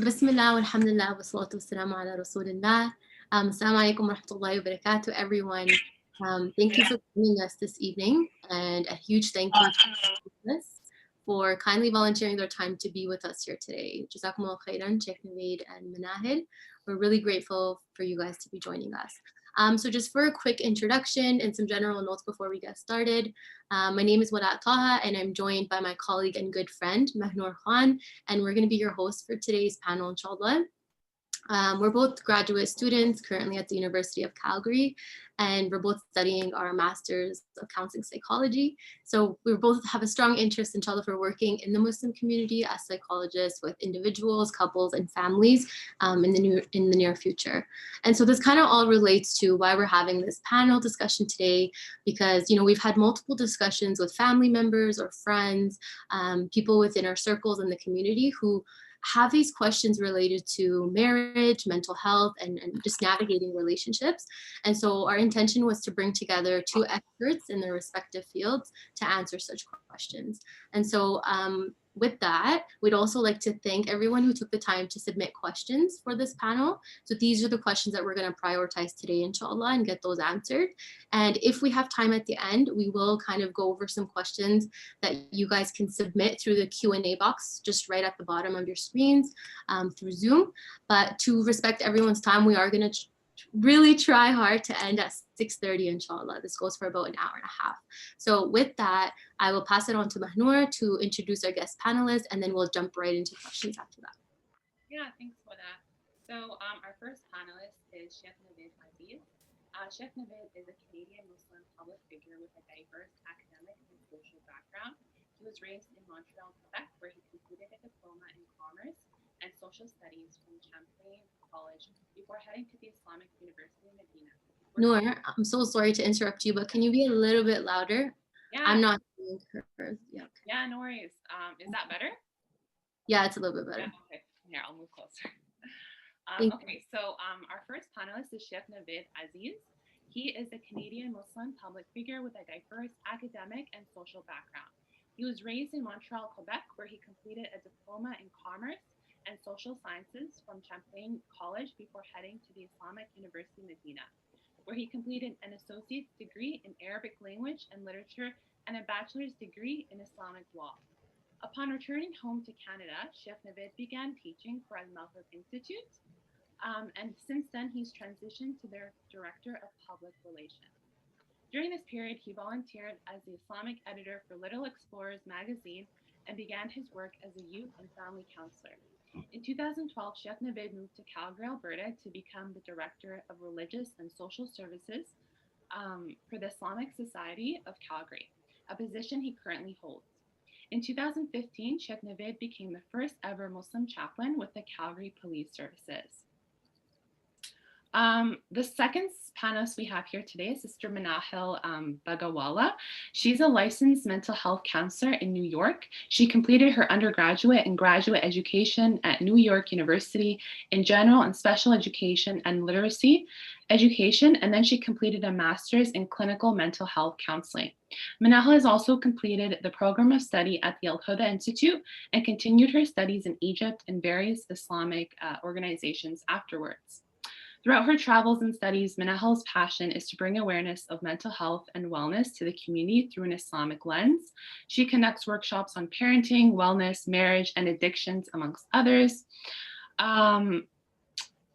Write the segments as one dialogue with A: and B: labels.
A: Bismillah, alhamdulillah, wa salatu wassalamu ala rasulillah. Assalamu alaikum wa rahmatullahi wa barakatuh, everyone. Thank you for joining us this evening, and a huge thank you to us for kindly volunteering their time to be with us here today. Jazakumullah khairan, Sheikh Navaid and Menahal. We're really grateful for you guys to be joining us. So just for a quick introduction and some general notes before we get started. My name is Wada Taha, and I'm joined by my colleague and good friend, Mahnur Khan, and we're going to be your hosts for today's panel, inshallah. We're both graduate students currently at the University of Calgary, and we're both studying our Masters of Counseling Psychology. So we both have a strong interest, inshallah, for working in the Muslim community as psychologists with individuals, couples, and families in the near future. And so this kind of all relates to why we're having this panel discussion today, because we've had multiple discussions with family members or friends, people within our circles in the community who have these questions related to marriage, mental health, and just navigating relationships. And so our intention was to bring together two experts in their respective fields to answer such questions. And so with that, we'd also like to thank everyone who took the time to submit questions for this panel. So these are the questions that we're going to prioritize today, inshallah, and get those answered. And if we have time at the end, we will kind of go over some questions that you guys can submit through the Q&A box just right at the bottom of your screens through Zoom. But to respect everyone's time, we are going to really try hard to end at 6:30, inshallah. This goes for about an hour and a half. So with that, I will pass it on to Mahnur to introduce our guest panelists, and then we'll jump right into questions after that.
B: Yeah, thanks for that. So our first panelist is Sheikh Navaid Aziz. Sheikh Navaid is a Canadian Muslim public figure with a diverse academic and social background. He was raised in Montreal, Quebec, where he completed a diploma in commerce and social studies from Champlain College before heading to the Islamic University in Medina.
A: Noor, I'm so sorry to interrupt you, but can you be a little bit louder?
B: Yeah.
A: I'm not hearing her. Yeah. Okay.
B: Yeah, no worries. Is that better?
A: Yeah, it's a little bit better.
B: Yeah, okay. Here, I'll move closer.
A: Okay,
B: so our first panelist is Sheikh Navaid Aziz. He is a Canadian Muslim public figure with a diverse academic and social background. He was raised in Montreal, Quebec, where he completed a diploma in commerce and social sciences from Champlain College before heading to the Islamic University Medina, where he completed an associate's degree in Arabic language and literature and a bachelor's degree in Islamic law. Upon returning home to Canada, Sheikh Navaid began teaching for Al-Maghrib Institute, and since then he's transitioned to their Director of Public Relations. During this period, he volunteered as the Islamic editor for Little Explorers magazine and began his work as a youth and family counselor. In 2012, Sheikh Navaid moved to Calgary, Alberta to become the Director of Religious and Social Services for the Islamic Society of Calgary, a position he currently holds. In 2015, Sheikh Navaid became the first ever Muslim chaplain with the Calgary Police Services. The second panelist we have here today is Sister Menahal Begawala. She's a licensed mental health counselor in New York. She completed her undergraduate and graduate education at New York University in general and special education and literacy education, and then she completed a master's in clinical mental health counseling. Menahal has also completed the program of study at the Al-Huda Institute and continued her studies in Egypt and various Islamic organizations afterwards. Throughout her travels and studies, Menahal's passion is to bring awareness of mental health and wellness to the community through an Islamic lens. She conducts workshops on parenting, wellness, marriage, and addictions, amongst others.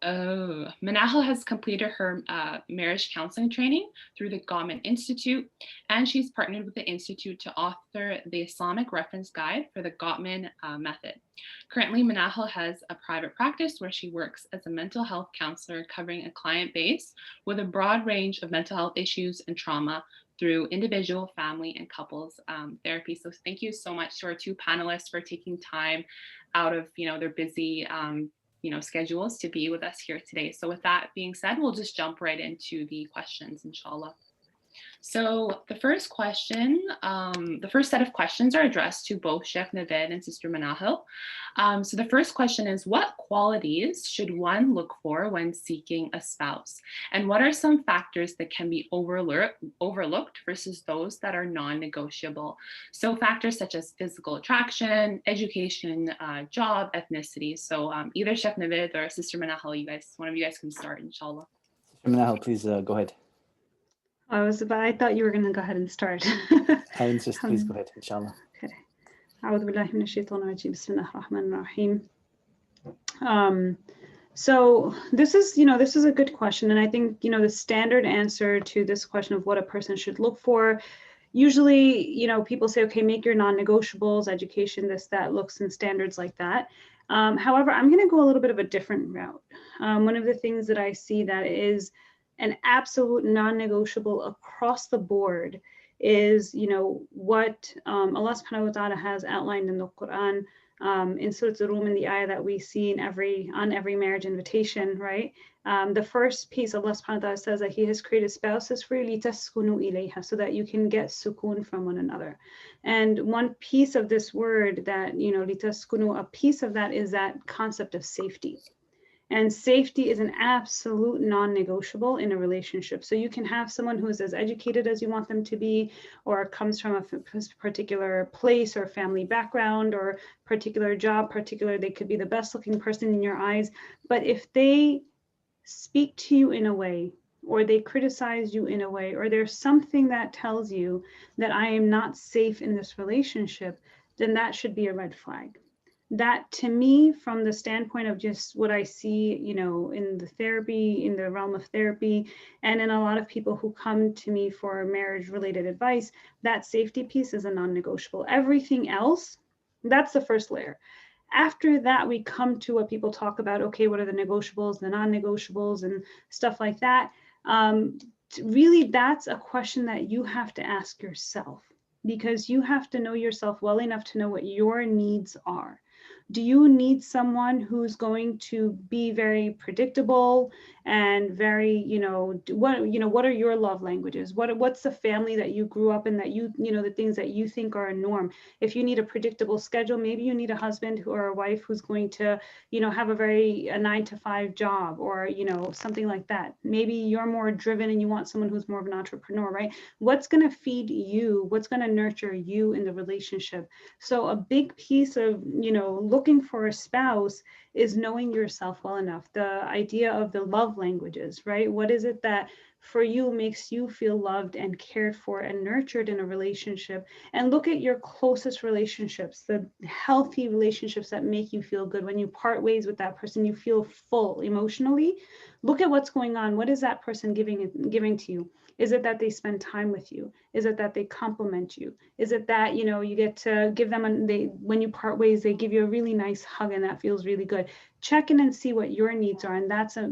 B: Menahal has completed her marriage counseling training through the qawwam Institute, and she's partnered with the Institute to author the Islamic reference guide for the qawwam method. Currently, Menahal has a private practice where she works as a mental health counselor covering a client base with a broad range of mental health issues and trauma through individual, family, and couples therapy. So thank you so much to our two panelists for taking time out of their busy schedules to be with us here today. So with that being said, we'll just jump right into the questions, inshallah. So the first question, the first set of questions are addressed to both Sheikh Navaid and Sister Menahal. So the first question is, what qualities should one look for when seeking a spouse? And what are some factors that can be overlooked versus those that are non-negotiable? So factors such as physical attraction, education, job, ethnicity. So either Sheikh Navaid or Sister Menahal, one of you guys can start, inshallah.
C: Menahal, please go ahead.
D: I thought you were going to go ahead and start.
C: I insist, please go ahead, inshallah.
D: Okay. أعوذ بالله من الشيطان الرجيم. بسم الله الرحمن الرحيم. So this is a good question, and I think the standard answer to this question of what a person should look for. Usually, people say, okay, make your non-negotiables, education, this, that, looks, and standards like that. However, I'm going to go a little bit of a different route. One of the things that I see that is an absolute non-negotiable across the board is, what Allah subhanahu wa ta'ala has outlined in the Quran, in Surah Al-Rum, in the ayah that we see on every marriage invitation, right? The first piece, Allah subhanahu wa ta'ala says that He has created spouses for you, لِتَسْكُنُوا إِلَيْهَا, so that you can get sukoon from one another. And one piece of this word that, لِتَسْكُنُوا, a piece of that is that concept of safety. And safety is an absolute non-negotiable in a relationship. So you can have someone who is as educated as you want them to be, or comes from a particular place or family background or particular job, they could be the best looking person in your eyes. But if they speak to you in a way, or they criticize you in a way, or there's something that tells you that I am not safe in this relationship, then that should be a red flag. That, to me, from the standpoint of just what I see, in the therapy, in the realm of therapy, and in a lot of people who come to me for marriage related advice, that safety piece is a non-negotiable. Everything else, that's the first layer. After that, we come to what people talk about, okay, what are the negotiables, the non-negotiables, and stuff like that. Really, that's a question that you have to ask yourself, because you have to know yourself well enough to know what your needs are. Do you need someone who's going to be very predictable and very, what are your love languages? What's the family that you grew up in that the things that you think are a norm? If you need a predictable schedule, maybe you need a husband or a wife who's going to, have a 9-to-5 job, or, something like that. Maybe you're more driven and you want someone who's more of an entrepreneur, right? What's going to feed you? What's going to nurture you in the relationship? So a big piece of, looking for a spouse is knowing yourself well enough. The idea of the love languages, right? What is it that for you makes you feel loved and cared for and nurtured in a relationship? And look at your closest relationships, the healthy relationships that make you feel good. When you part ways with that person, you feel full emotionally. Look at what's going on. What is that person giving to you? Is it that they spend time with you? Is it that they compliment you? Is it that, you get to give them, when you part ways, they give you a really nice hug and that feels really good. Check in and see what your needs are. And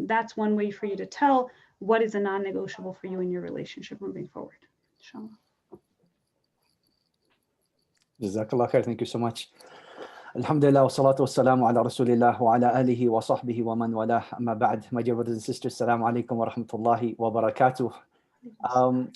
D: that's one way for you to tell what is a non-negotiable for you in your relationship moving forward. Inshallah.
C: Jazakallah khair. Thank you so much. Alhamdulillah wa salatu wa salamu ala rasulillah wa ala alihi wa sahbihi wa man walah, amma ba'd. My dear brothers and sisters, assalamu alaikum wa rahmatullahi wa barakatuh.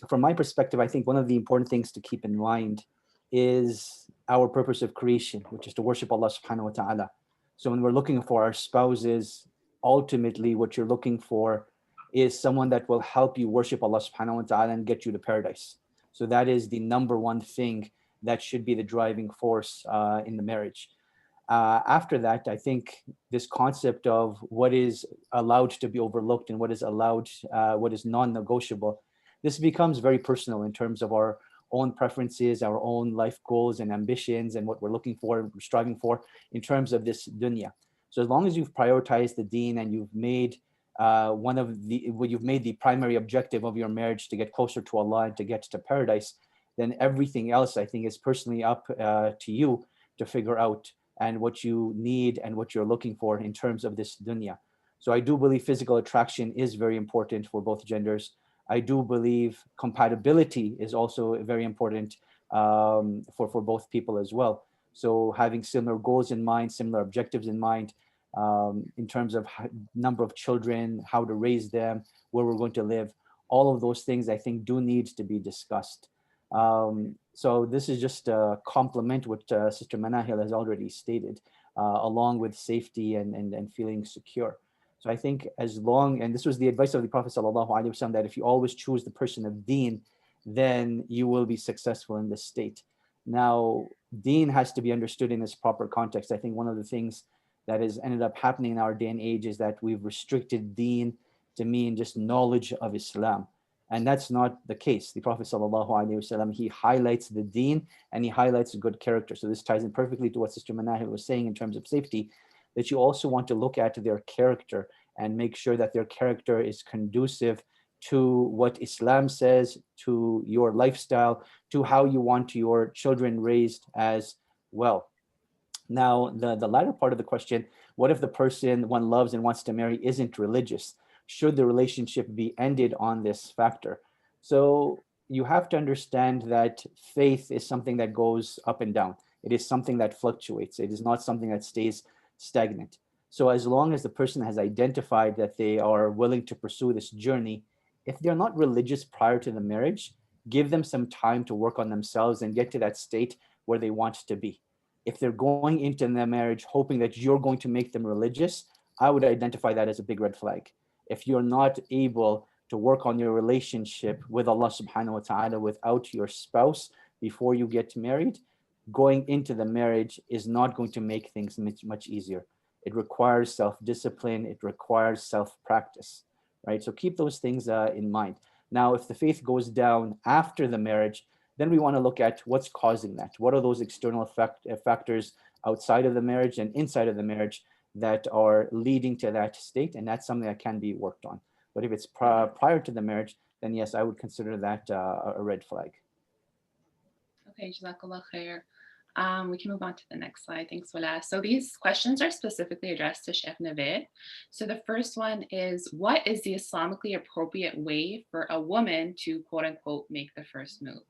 C: From my perspective, I think one of the important things to keep in mind is our purpose of creation, which is to worship Allah subhanahu wa ta'ala. So when we're looking for our spouses, ultimately what you're looking for is someone that will help you worship Allah subhanahu wa ta'ala and get you to paradise. So that is the number one thing that should be the driving force in the marriage. After that, I think this concept of what is allowed to be overlooked and what is allowed, what is non-negotiable, this becomes very personal in terms of our own preferences, our own life goals and ambitions, and what we're looking for and striving for in terms of this dunya. So as long as you've prioritized the deen and you've made you've made the primary objective of your marriage to get closer to Allah and to get to paradise, then everything else, I think, is personally up to you to figure out and what you need and what you're looking for in terms of this dunya. So I do believe physical attraction is very important for both genders. I do believe compatibility is also very important for both people as well. So having similar goals in mind, similar objectives in mind, in terms of number of children, how to raise them, where we're going to live, all of those things I think do need to be discussed. So this is just a complement what Sister Menahal has already stated, along with safety and feeling secure. So I think as long, and this was the advice of the Prophet ﷺ, that if you always choose the person of deen, then you will be successful in this state. Now, deen has to be understood in its proper context. I think one of the things that has ended up happening in our day and age is that we've restricted deen to mean just knowledge of Islam. And that's not the case. The Prophet ﷺ, he highlights the deen and he highlights good character. So this ties in perfectly to what Sister Menahal was saying in terms of safety, that you also want to look at their character and make sure that their character is conducive to what Islam says, to your lifestyle, to how you want your children raised as well. Now, the latter part of the question, what if the person one loves and wants to marry isn't religious? Should the relationship be ended on this factor? So you have to understand that faith is something that goes up and down. It is something that fluctuates. It is not something that stays stagnant. So as long as the person has identified that they are willing to pursue this journey, if they're not religious prior to the marriage, give them some time to work on themselves and get to that state where they want to be. If they're going into the marriage hoping that you're going to make them religious, I would identify that as a big red flag. If you're not able to work on your relationship with Allah subhanahu wa ta'ala without your spouse before you get married, going into the marriage is not going to make things much easier. It requires self-discipline. It requires self-practice, right? So keep those things in mind. Now, if the faith goes down after the marriage, then we want to look at what's causing that. What are those external factors outside of the marriage and inside of the marriage that are leading to that state? And that's something that can be worked on. But if it's prior to the marriage, then yes, I would consider that a red flag.
B: Okay, Jazakallah khair. We can move on to the next slide. Thanks, Wala. So these questions are specifically addressed to Sheikh Navaid. So the first one is, what is the Islamically appropriate way for a woman to, quote unquote, make the first move?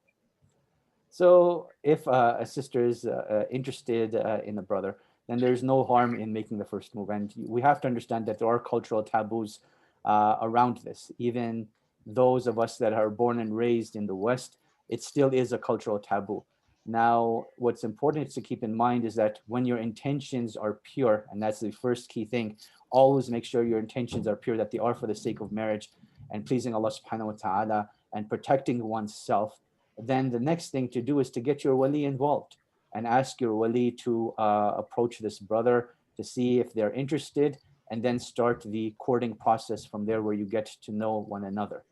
C: So if a sister is interested in a brother, then there's no harm in making the first move. And we have to understand that there are cultural taboos around this. Even those of us that are born and raised in the West, it still is a cultural taboo. Now, what's important to keep in mind is that when your intentions are pure, and that's the first key thing, always make sure your intentions are pure, that they are for the sake of marriage and pleasing Allah subhanahu wa ta'ala and protecting oneself. Then the next thing to do is to get your wali involved and ask your wali to approach this brother to see if they're interested, and then start the courting process from there, where you get to know one another.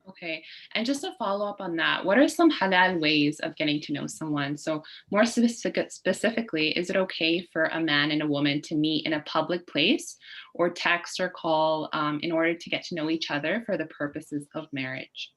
B: Okay, and just to follow up on that, what are some halal ways of getting to know someone? So more specifically, is it okay for a man and a woman to meet in a public place or text or call in order to get to know each other for the purposes of marriage?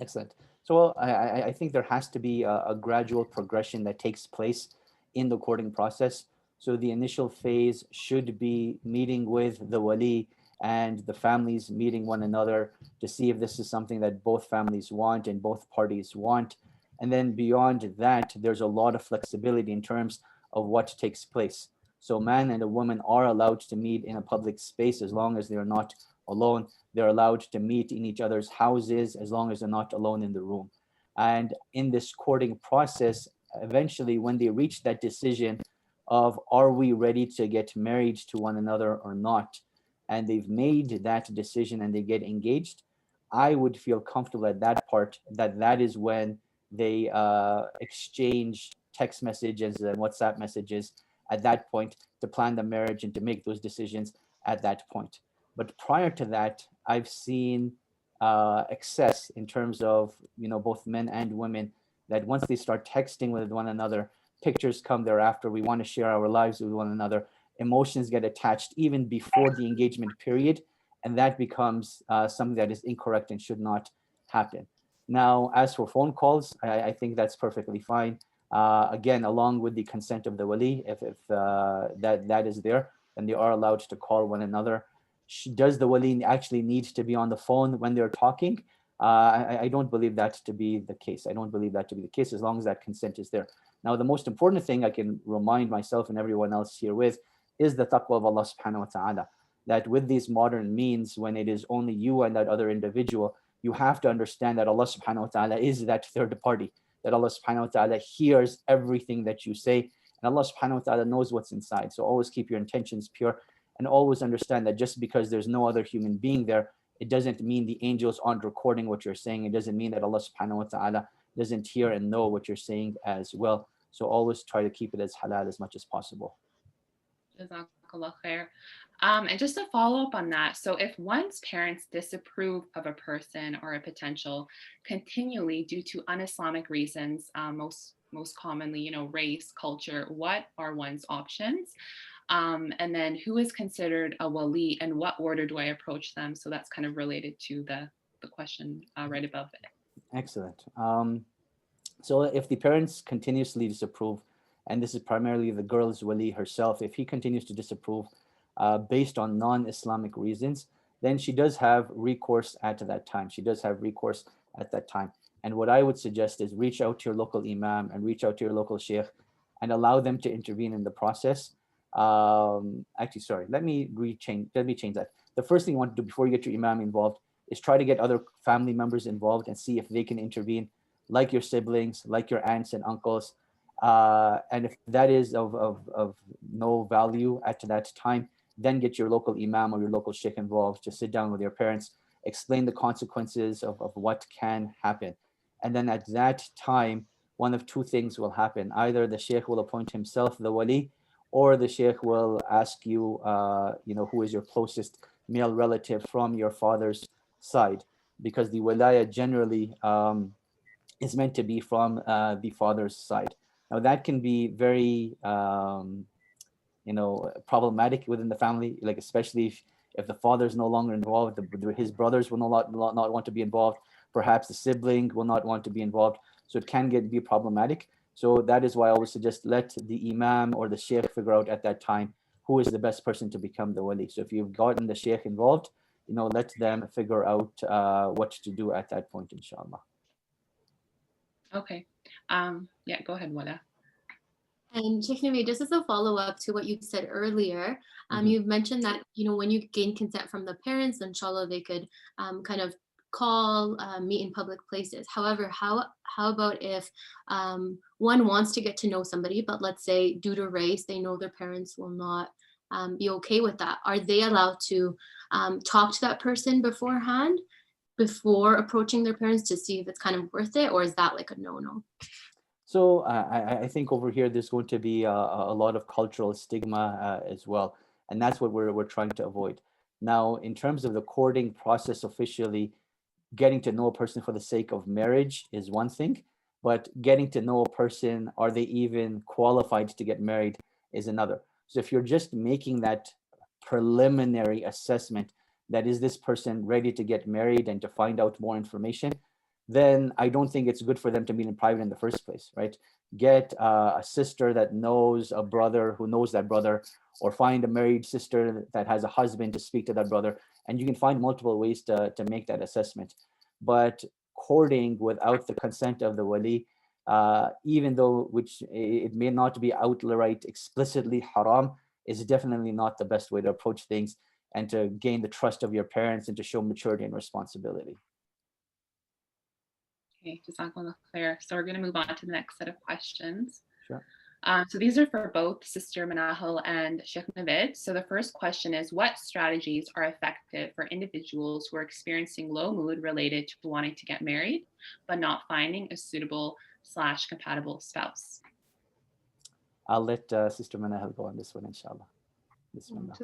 C: Excellent. So I think there has to be a gradual progression that takes place in the courting process. So the initial phase should be meeting with the wali and the families meeting one another to see if this is something that both families want and both parties want. And then beyond that, there's a lot of flexibility in terms of what takes place. So man and a woman are allowed to meet in a public space as long as they're not alone. They're allowed to meet in each other's houses as long as they're not alone in the room. And in this courting process, eventually when they reach that decision of, are we ready to get married to one another or not, and they've made that decision and they get engaged, I would feel comfortable at that part, that is when they exchange text messages and WhatsApp messages at that point to plan the marriage and to make those decisions at that point. But prior to that, I've seen excess in terms of, both men and women, that once they start texting with one another, pictures come thereafter. We want to share our lives with one another. Emotions get attached even before the engagement period, and that becomes something that is incorrect and should not happen. Now, as for phone calls, I think that's perfectly fine. Again, along with the consent of the wali, if that is there, then they are allowed to call one another. Does the wali actually need to be on the phone when they're talking? I don't believe that to be the case. I don't believe that to be the case as long as that consent is there. Now, the most important thing I can remind myself and everyone else here with is the taqwa of Allah subhanahu wa ta'ala. that with these modern means, when it is only you and that other individual, you have to understand that Allah subhanahu wa ta'ala is that third party, that Allah subhanahu wa ta'ala hears everything that you say, and Allah subhanahu wa ta'ala knows what's inside. So always keep your intentions pure, and always understand that just because there's no other human being there, it doesn't mean the angels aren't recording what you're saying. It doesn't mean that Allah subhanahu wa ta'ala doesn't hear and know what you're saying as well. So always try to keep it as halal as much as possible.
B: Jazakallah khair. And just to follow up on that, so if one's parents disapprove of a person or a potential continually due to un-Islamic reasons, most commonly, race, culture, what are one's options? And then who is considered a wali, and what order do I approach them? So that's kind of related to the question right above it.
C: Excellent. So if the parents continuously disapprove, and this is primarily the girl's wali herself, if he continues to disapprove based on non-Islamic reasons, then she does have recourse at that time. She does have recourse at that time. And what I would suggest is reach out to your local imam and reach out to your local sheikh and allow them to intervene in the process. Actually, sorry, let me change that. The first thing you want to do before you get your imam involved is try to get other family members involved and see if they can intervene, like your siblings, like your aunts and uncles. And if that is of no value at that time, then get your local imam or your local sheikh involved to sit down with your parents, explain the consequences of what can happen. And then at that time, one of two things will happen. Either the sheikh will appoint himself the wali, or the sheikh will ask you, who is your closest male relative from your father's side, because the wilaya generally is meant to be from the father's side. Now that can be very, problematic within the family, like especially if the father is no longer involved, his brothers will not want to be involved. Perhaps the sibling will not want to be involved. So it can be problematic. So that is why I always suggest let the imam or the sheikh figure out at that time who is the best person to become the wali. So if you've gotten the sheikh involved, let them figure out what to do at that point, inshallah.
B: Okay. Yeah, go ahead, Wala.
A: And Sheikh Navaid, just as a follow-up to what you said earlier, you've mentioned that, when you gain consent from the parents, inshallah, they could kind of call, meet in public places. However, how about if one wants to get to know somebody, but let's say due to race, they know their parents will not be okay with that. Are they allowed to talk to that person beforehand, before approaching their parents to see if it's kind of worth it, or is that like a no-no?
C: So I think over here, there's going to be a lot of cultural stigma as well. And that's what we're trying to avoid. Now, in terms of the courting process officially, getting to know a person for the sake of marriage is one thing, but getting to know a person, are they even qualified to get married, is another. So if you're just making that preliminary assessment, that is this person ready to get married and to find out more information, then I don't think it's good for them to meet in private in the first place, right? Get a sister that knows a brother who knows that brother, or find a married sister that has a husband to speak to that brother. And you can find multiple ways to make that assessment. But courting without the consent of the wali, even though it may not be outright explicitly haram, is definitely not the best way to approach things and to gain the trust of your parents and to show maturity and responsibility.
B: Okay, Jazakallah khair. So we're going to move on to the next set of questions.
C: Sure.
B: So these are for both Sister Menahal and Sheikh Navaid. So the first question is, what strategies are effective for individuals who are experiencing low mood related to wanting to get married, but not finding a suitable / compatible spouse?
C: I'll let Sister Menahal go on this one, inshallah. Bismillah.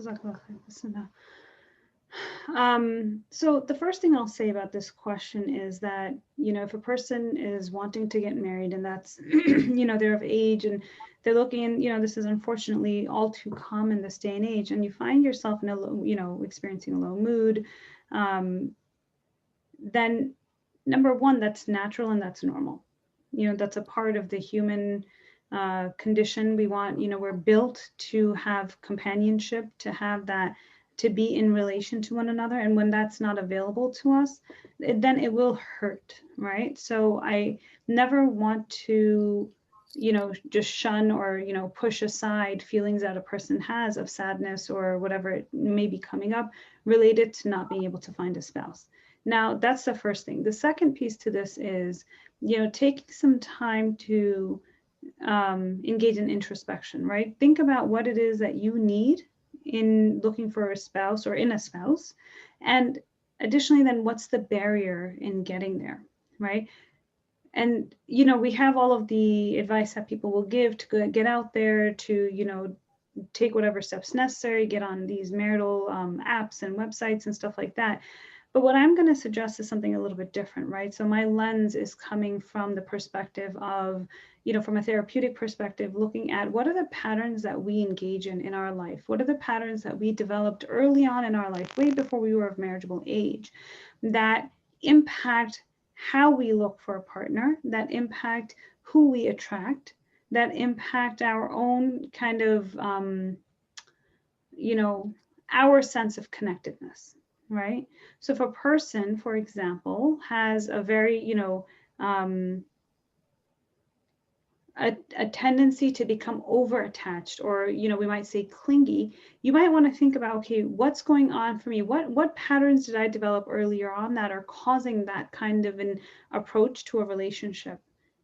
D: So the first thing I'll say about this question is that, if a person is wanting to get married and that's, they're of age and they're looking, this is unfortunately all too common this day and age, and you find yourself in a low, experiencing a low mood, then number one, that's natural and that's normal. That's a part of the human condition. We want, we're built to have companionship, to have that, to be in relation to one another. And when that's not available to us, then it will hurt, right? So I never want to just shun or, push aside feelings that a person has of sadness or whatever it may be coming up related to not being able to find a spouse. Now, that's the first thing. The second piece to this is, taking some time to engage in introspection, right? Think about what it is that you need in looking for a spouse or in a spouse. And additionally, then what's the barrier in getting there, right? And, we have all of the advice that people will give to get out there, to, take whatever steps necessary, get on these marital apps and websites and stuff like that. But what I'm going to suggest is something a little bit different, right? So my lens is coming from the perspective of, from a therapeutic perspective, looking at what are the patterns that we engage in our life? What are the patterns that we developed early on in our life, way before we were of marriageable age, that impact how we look for a partner, that impact who we attract, that impact our own kind of, our sense of connectedness, right? So if a person, for example, has a very, a tendency to become over-attached, or, we might say clingy, you might want to think about, okay, what's going on for me? What patterns did I develop earlier on that are causing that kind of an approach to a relationship,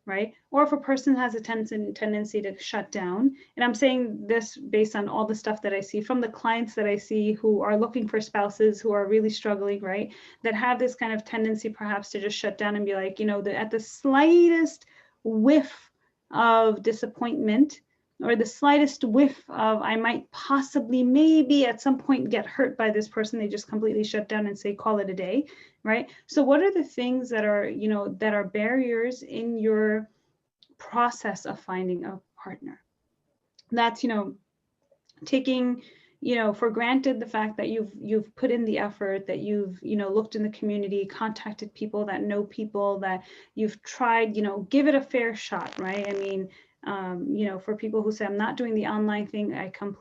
D: right? Or if a person has a tendency to shut down, and I'm saying this based on all the stuff that I see from the clients that I see who are looking for spouses who are really struggling, right? That have this kind of tendency perhaps to just shut down and be like, at the slightest whiff of disappointment, or the slightest whiff of I might possibly maybe at some point get hurt by this person, they just completely shut down and say call it a day, right? So what are the things that are, that are barriers in your process of finding a partner? That's, taking, for granted the fact that you've put in the effort, that you've, looked in the community, contacted people that know people, that you've tried, give it a fair shot, right? I mean, for people who say, I'm not doing the online thing, I can,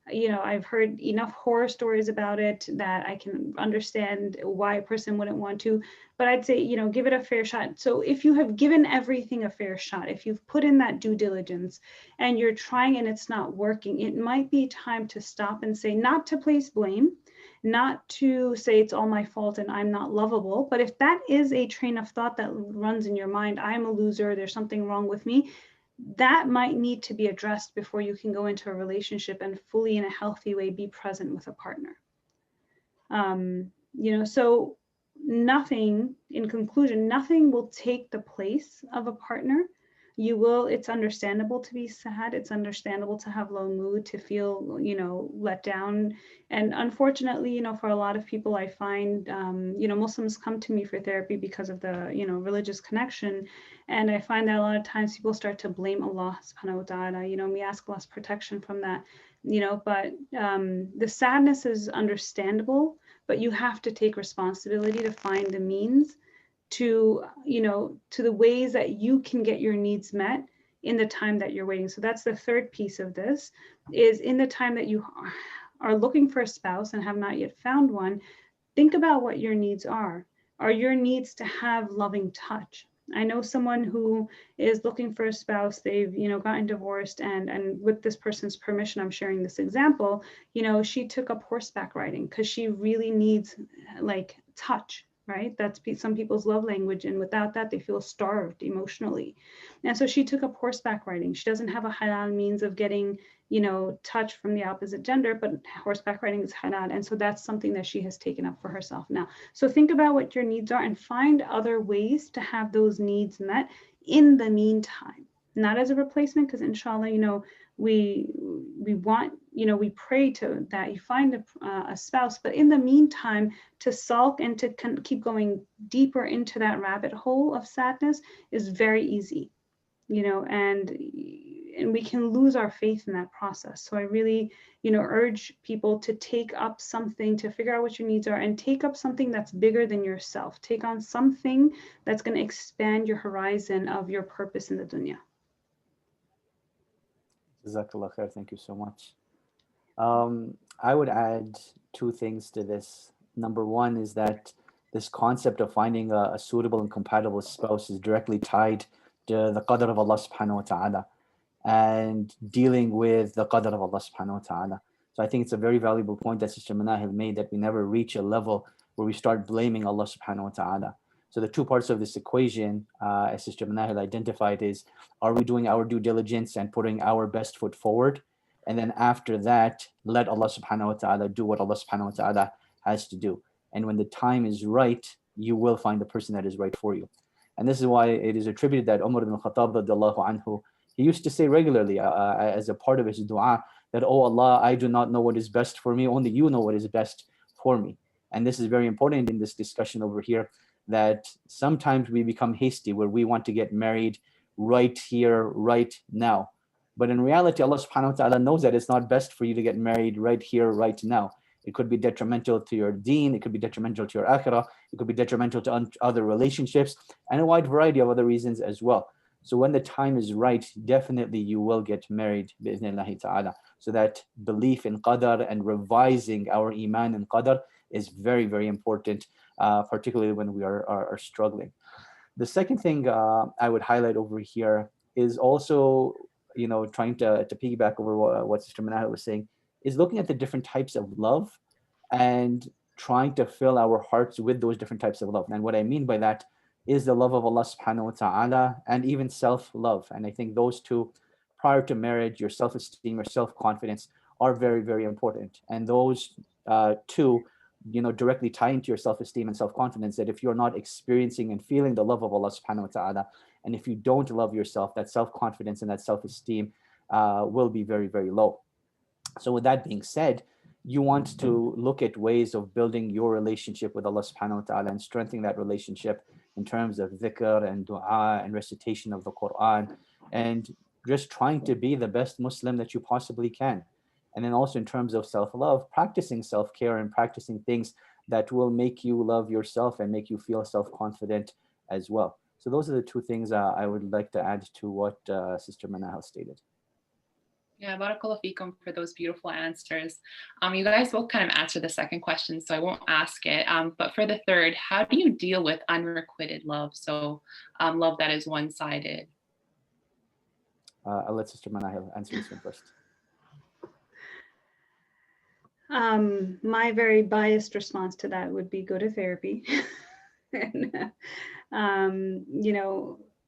D: I've heard enough horror stories about it that I can understand why a person wouldn't want to, but I'd say, give it a fair shot. So if you have given everything a fair shot, if you've put in that due diligence and you're trying and it's not working, it might be time to stop and say, not to place blame, not to say it's all my fault and I'm not lovable, but if that is a train of thought that runs in your mind, I'm a loser, there's something wrong with me, that might need to be addressed before you can go into a relationship and fully, in a healthy way, be present with a partner. So nothing, in conclusion, nothing will take the place of a partner. It's understandable to be sad. It's understandable to have low mood, to feel, let down. And unfortunately, for a lot of people, I find, Muslims come to me for therapy because of the, religious connection. And I find that a lot of times people start to blame Allah subhanahu wa ta'ala, we ask Allah's protection from that, but the sadness is understandable, but you have to take responsibility to find the means to the ways that you can get your needs met in the time that you're waiting. So that's the third piece of this, is in the time that you are looking for a spouse and have not yet found one, think about what your needs are. Are your needs to have loving touch? I know someone who is looking for a spouse, they've, gotten divorced, and with this person's permission, I'm sharing this example, she took up horseback riding because she really needs like touch, right? That's some people's love language. And without that, they feel starved emotionally. And so she took up horseback riding. She doesn't have a halal means of getting, touch from the opposite gender, but horseback riding is halal. And so that's something that she has taken up for herself now. So think about what your needs are and find other ways to have those needs met in the meantime, not as a replacement, because inshallah, we want, we pray to that you find a spouse, but in the meantime, to sulk and to keep going deeper into that rabbit hole of sadness is very easy, and we can lose our faith in that process. So I really, urge people to take up something, to figure out what your needs are and take up something that's bigger than yourself. Take on something that's going to expand your horizon of your purpose in the dunya.
C: Jazakallah khair. Thank you so much. I would add two things to this. Number one is that this concept of finding a suitable and compatible spouse is directly tied the qadr of Allah subhanahu wa ta'ala and dealing with the qadr of Allah subhanahu wa ta'ala. So I think it's a very valuable point that Sister Menahal made, that we never reach a level where we start blaming Allah subhanahu wa ta'ala. So the two parts of this equation, as Sister Menahal identified, is, are we doing our due diligence and putting our best foot forward? And then after that, let Allah subhanahu wa ta'ala do what Allah subhanahu wa ta'ala has to do. And when the time is right, you will find the person that is right for you. And this is why it is attributed that Umar ibn al-Khattab radiallahu anhu, he used to say regularly as a part of his dua that, oh Allah, I do not know what is best for me, only you know what is best for me. And this is very important in this discussion over here, that sometimes we become hasty where we want to get married right here, right now. But in reality, Allah subhanahu wa ta'ala knows that it's not best for you to get married right here, right now. It could be detrimental to your deen, it could be detrimental to your akhirah, it could be detrimental to other relationships, and a wide variety of other reasons as well. So when the time is right, definitely you will get married, bi'idhnillahi ta'ala. So that belief in qadar and revising our iman in qadar is very, very important, particularly when we are struggling. The second thing I would highlight over here is also, trying to piggyback over what Sister Menahal was saying, is looking at the different types of love and trying to fill our hearts with those different types of love. And what I mean by that is the love of Allah subhanahu wa ta'ala and even self-love. And I think those two, prior to marriage, your self-esteem or self-confidence are very, very important. And those two, directly tie into your self-esteem and self-confidence, that if you're not experiencing and feeling the love of Allah subhanahu wa ta'ala, and if you don't love yourself, that self-confidence and that self-esteem will be very, very low. So with that being said, you want to look at ways of building your relationship with Allah subhanahu wa ta'ala and strengthening that relationship in terms of dhikr and dua and recitation of the Quran, and just trying to be the best Muslim that you possibly can. And then also in terms of self-love, practicing self-care and practicing things that will make you love yourself and make you feel self-confident as well. So those are the two things I would like to add to what Sister Menahal stated.
B: Yeah, barakallah feekum for those beautiful answers. You guys both kind of answered the second question, so I won't ask it. But for the third, how do you deal with unrequited love? So love that is one-sided.
C: I'll let Sister Menahal answer this one first.
D: My very biased response to that would be go to therapy. And,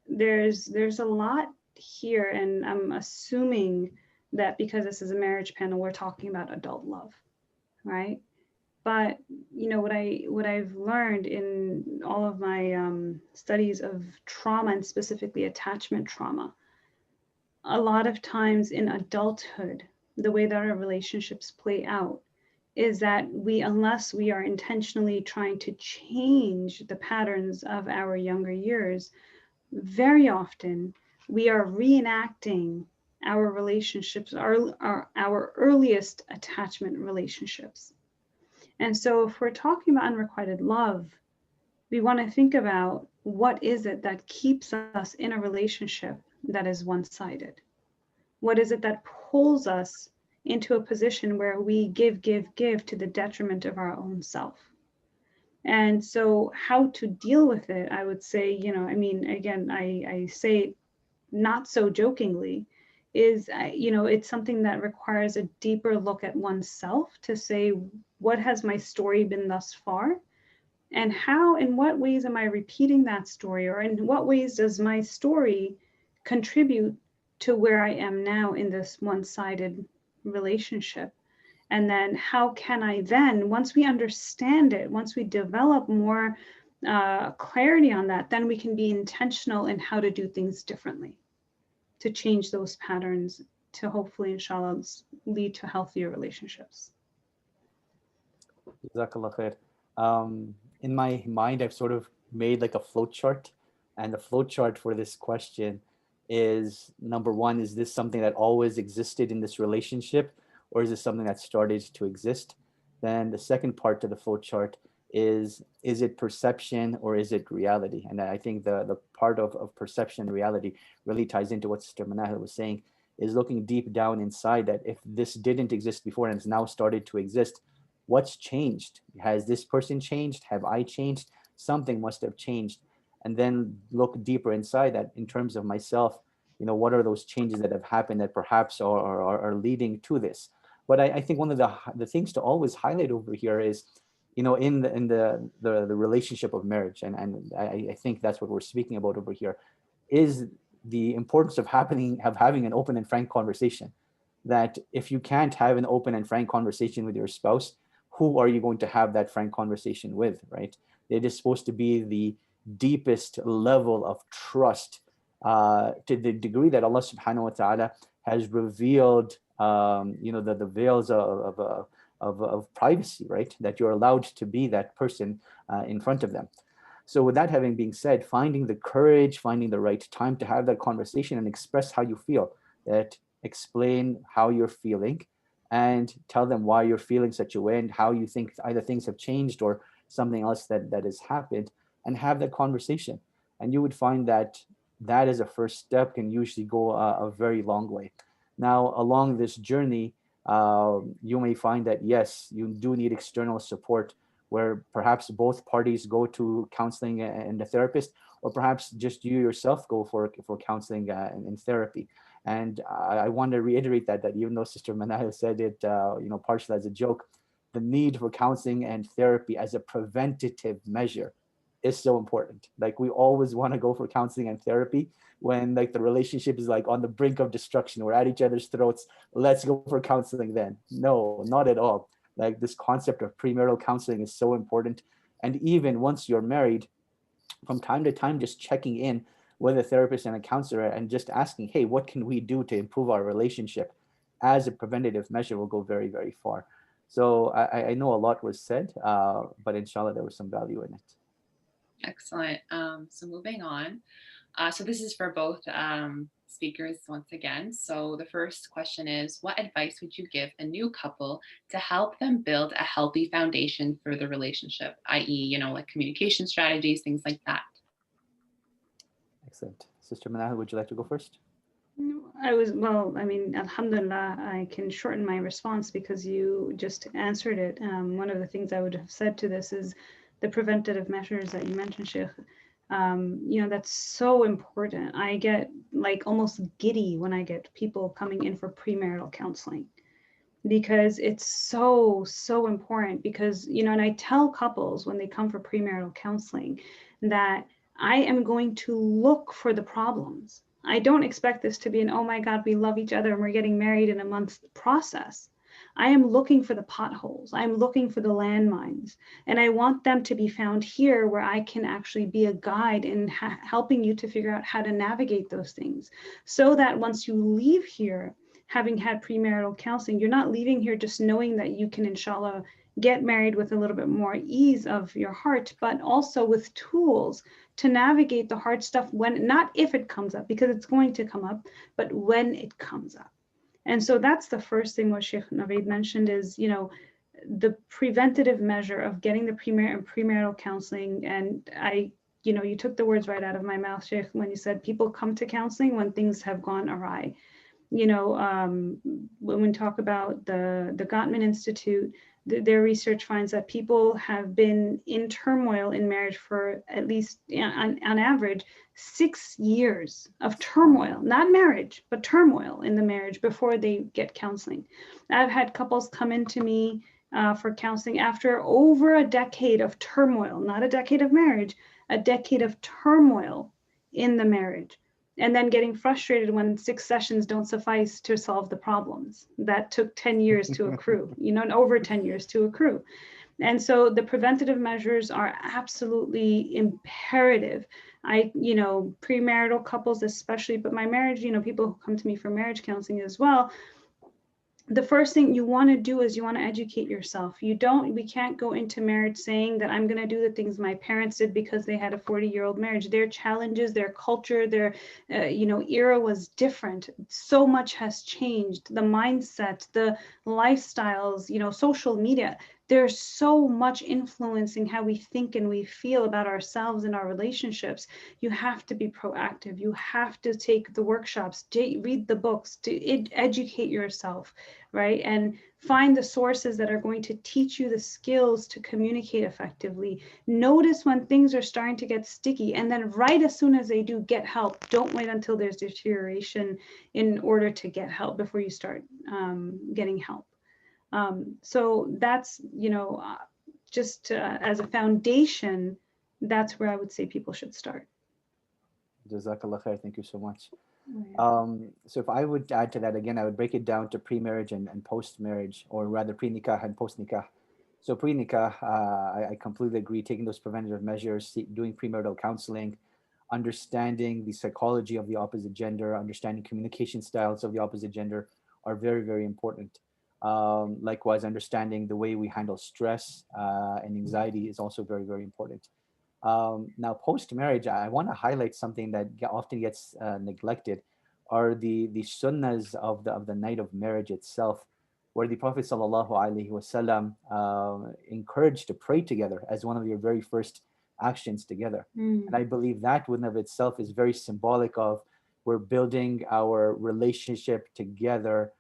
D: there's a lot here, and I'm assuming that because this is a marriage panel, we're talking about adult love, right? But what I've learned in all of my studies of trauma, and specifically attachment trauma, a lot of times in adulthood, the way that our relationships play out is that unless we are intentionally trying to change the patterns of our younger years, very often we are reenacting our relationships, our earliest attachment relationships. And so if we're talking about unrequited love, we want to think about what is it that keeps us in a relationship that is one-sided? What is it that pulls us into a position where we give to the detriment of our own self? And so how to deal with it, I would say, again, I say it not so jokingly, is, it's something that requires a deeper look at oneself to say, what has my story been thus far? And in what ways am I repeating that story? Or in what ways does my story contribute to where I am now in this one-sided relationship? And then how can I then, once we understand it, once we develop more clarity on that, then we can be intentional in how to do things differently, to change those patterns, to hopefully, inshallah, lead to healthier relationships.
C: Jazakallah khair. In my mind, I've sort of made like a flow chart, and the flow chart for this question is, number one, is this something that always existed in this relationship, or is this something that started to exist? Then the second part to the flow chart is it perception or is it reality? And I think the part of perception and reality really ties into what Sister Menahal was saying, is looking deep down inside, that if this didn't exist before and it's now started to exist, what's changed? Has this person changed? Have I changed? Something must have changed. and then look deeper inside that in terms of myself, what are those changes that have happened that perhaps are leading to this. But I think one of the things to always highlight over here is, in the relationship of marriage, and I think that's what we're speaking about over here, is the importance of having an open and frank conversation. That if you can't have an open and frank conversation with your spouse, who are you going to have that frank conversation with, right? It is supposed to be the deepest level of trust, to the degree that Allah subhanahu wa ta'ala has revealed, the veils of privacy, right? That you're allowed to be that person in front of them. So with that having been said, finding the courage, finding the right time to have that conversation and express how you feel, that explain how you're feeling and tell them why you're feeling such a way and how you think either things have changed or something else that has happened, and have that conversation. And you would find that as a first step can usually go a very long way. Now, along this journey, you may find that, yes, you do need external support, where perhaps both parties go to counseling and a therapist, or perhaps just you yourself go for counseling and therapy. And I want to reiterate that even though Sister Menahal said it, partially as a joke, the need for counseling and therapy as a preventative measure is so important. Like, we always want to go for counseling and therapy when the relationship is on the brink of destruction. We're at each other's throats. Let's go for counseling then. No, not at all. This concept of premarital counseling is so important. And even once you're married, from time to time, just checking in with a therapist and a counselor and just asking, hey, what can we do to improve our relationship as a preventative measure will go very, very far. So I know a lot was said, but inshallah, there was some value in it.
B: Excellent. So moving on. So this is for both speakers once again. So the first question is, what advice would you give a new couple to help them build a healthy foundation for the relationship, i.e., communication strategies, things like that?
C: Excellent. Sister Menahal, would you like to go first?
D: Alhamdulillah, I can shorten my response because you just answered it. One of the things I would have said to this is the preventative measures that you mentioned, Sheikh. That's so important. I get almost giddy when I get people coming in for premarital counseling, because it's so important. Because, and I tell couples when they come for premarital counseling that I am going to look for the problems. I don't expect this to be an, oh my God, we love each other and we're getting married in a month process. I am looking for the potholes. I'm looking for the landmines. And I want them to be found here, where I can actually be a guide in helping you to figure out how to navigate those things, so that once you leave here, having had premarital counseling, you're not leaving here just knowing that you can, inshallah, get married with a little bit more ease of your heart, but also with tools to navigate the hard stuff when, not if it comes up, because it's going to come up, but when it comes up. And so that's the first thing what Sheikh Navaid mentioned is, the preventative measure of getting the premarital counseling. And you took the words right out of my mouth, Sheikh, when you said people come to counseling when things have gone awry. When we talk about the Gottman Institute, their research finds that people have been in turmoil in marriage for at least, on average, 6 years of turmoil, not marriage, but turmoil in the marriage before they get counseling. I've had couples come into me for counseling after over a decade of turmoil, not a decade of marriage, a decade of turmoil in the marriage. And then getting frustrated when 6 sessions don't suffice to solve the problems that took 10 years to accrue, and over 10 years to accrue. And so the preventative measures are absolutely imperative. Premarital couples especially, but my marriage, people who come to me for marriage counseling as well, the first thing you want to do is you want to educate yourself. We can't go into marriage saying that I'm going to do the things my parents did because they had a 40-year-old marriage. Their challenges, their culture, their, era was different. So much has changed. The mindset, the lifestyles, social media, there's so much influencing how we think and we feel about ourselves and our relationships. You have to be proactive. You have to take the workshops, read the books, to educate yourself, right? And find the sources that are going to teach you the skills to communicate effectively. Notice when things are starting to get sticky, and then right as soon as they do, get help. Don't wait until there's deterioration in order to get help before you start getting help. So that's, just as a foundation, that's where I would say people should start.
C: Jazakallah khair. Thank you so much.
D: Oh, yeah.
C: So if I would add to that, again, I would break it down to pre-marriage and post-marriage, or rather pre-nikah and post-nikah. So pre-nikah, I completely agree, taking those preventative measures, doing premarital counseling, understanding the psychology of the opposite gender, understanding communication styles of the opposite gender are very, very important. Likewise, understanding the way we handle stress and anxiety is also very, very important. Now, post-marriage, I want to highlight something that often gets neglected, are the sunnahs of the night of marriage itself, where the Prophet sallallahu alaihi wasallam encouraged to pray together as one of your very first actions together. And I believe that within of itself is very symbolic of we're building our relationship together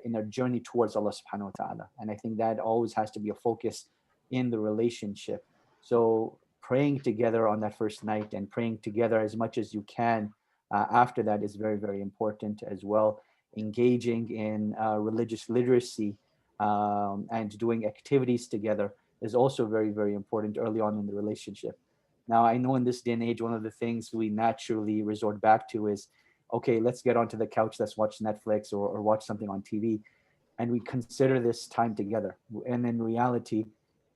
C: in our journey towards Allah subhanahu wa ta'ala. And I think that always has to be a focus in the relationship. So praying together on that first night and praying together as much as you can after that is very, very important as well. Engaging in religious literacy and doing activities together is also very, very important early on in the relationship. Now, I know in this day and age, one of the things we naturally resort back to is, okay, let's get onto the couch, let's watch Netflix or watch something on TV. And we consider this time together. And in reality,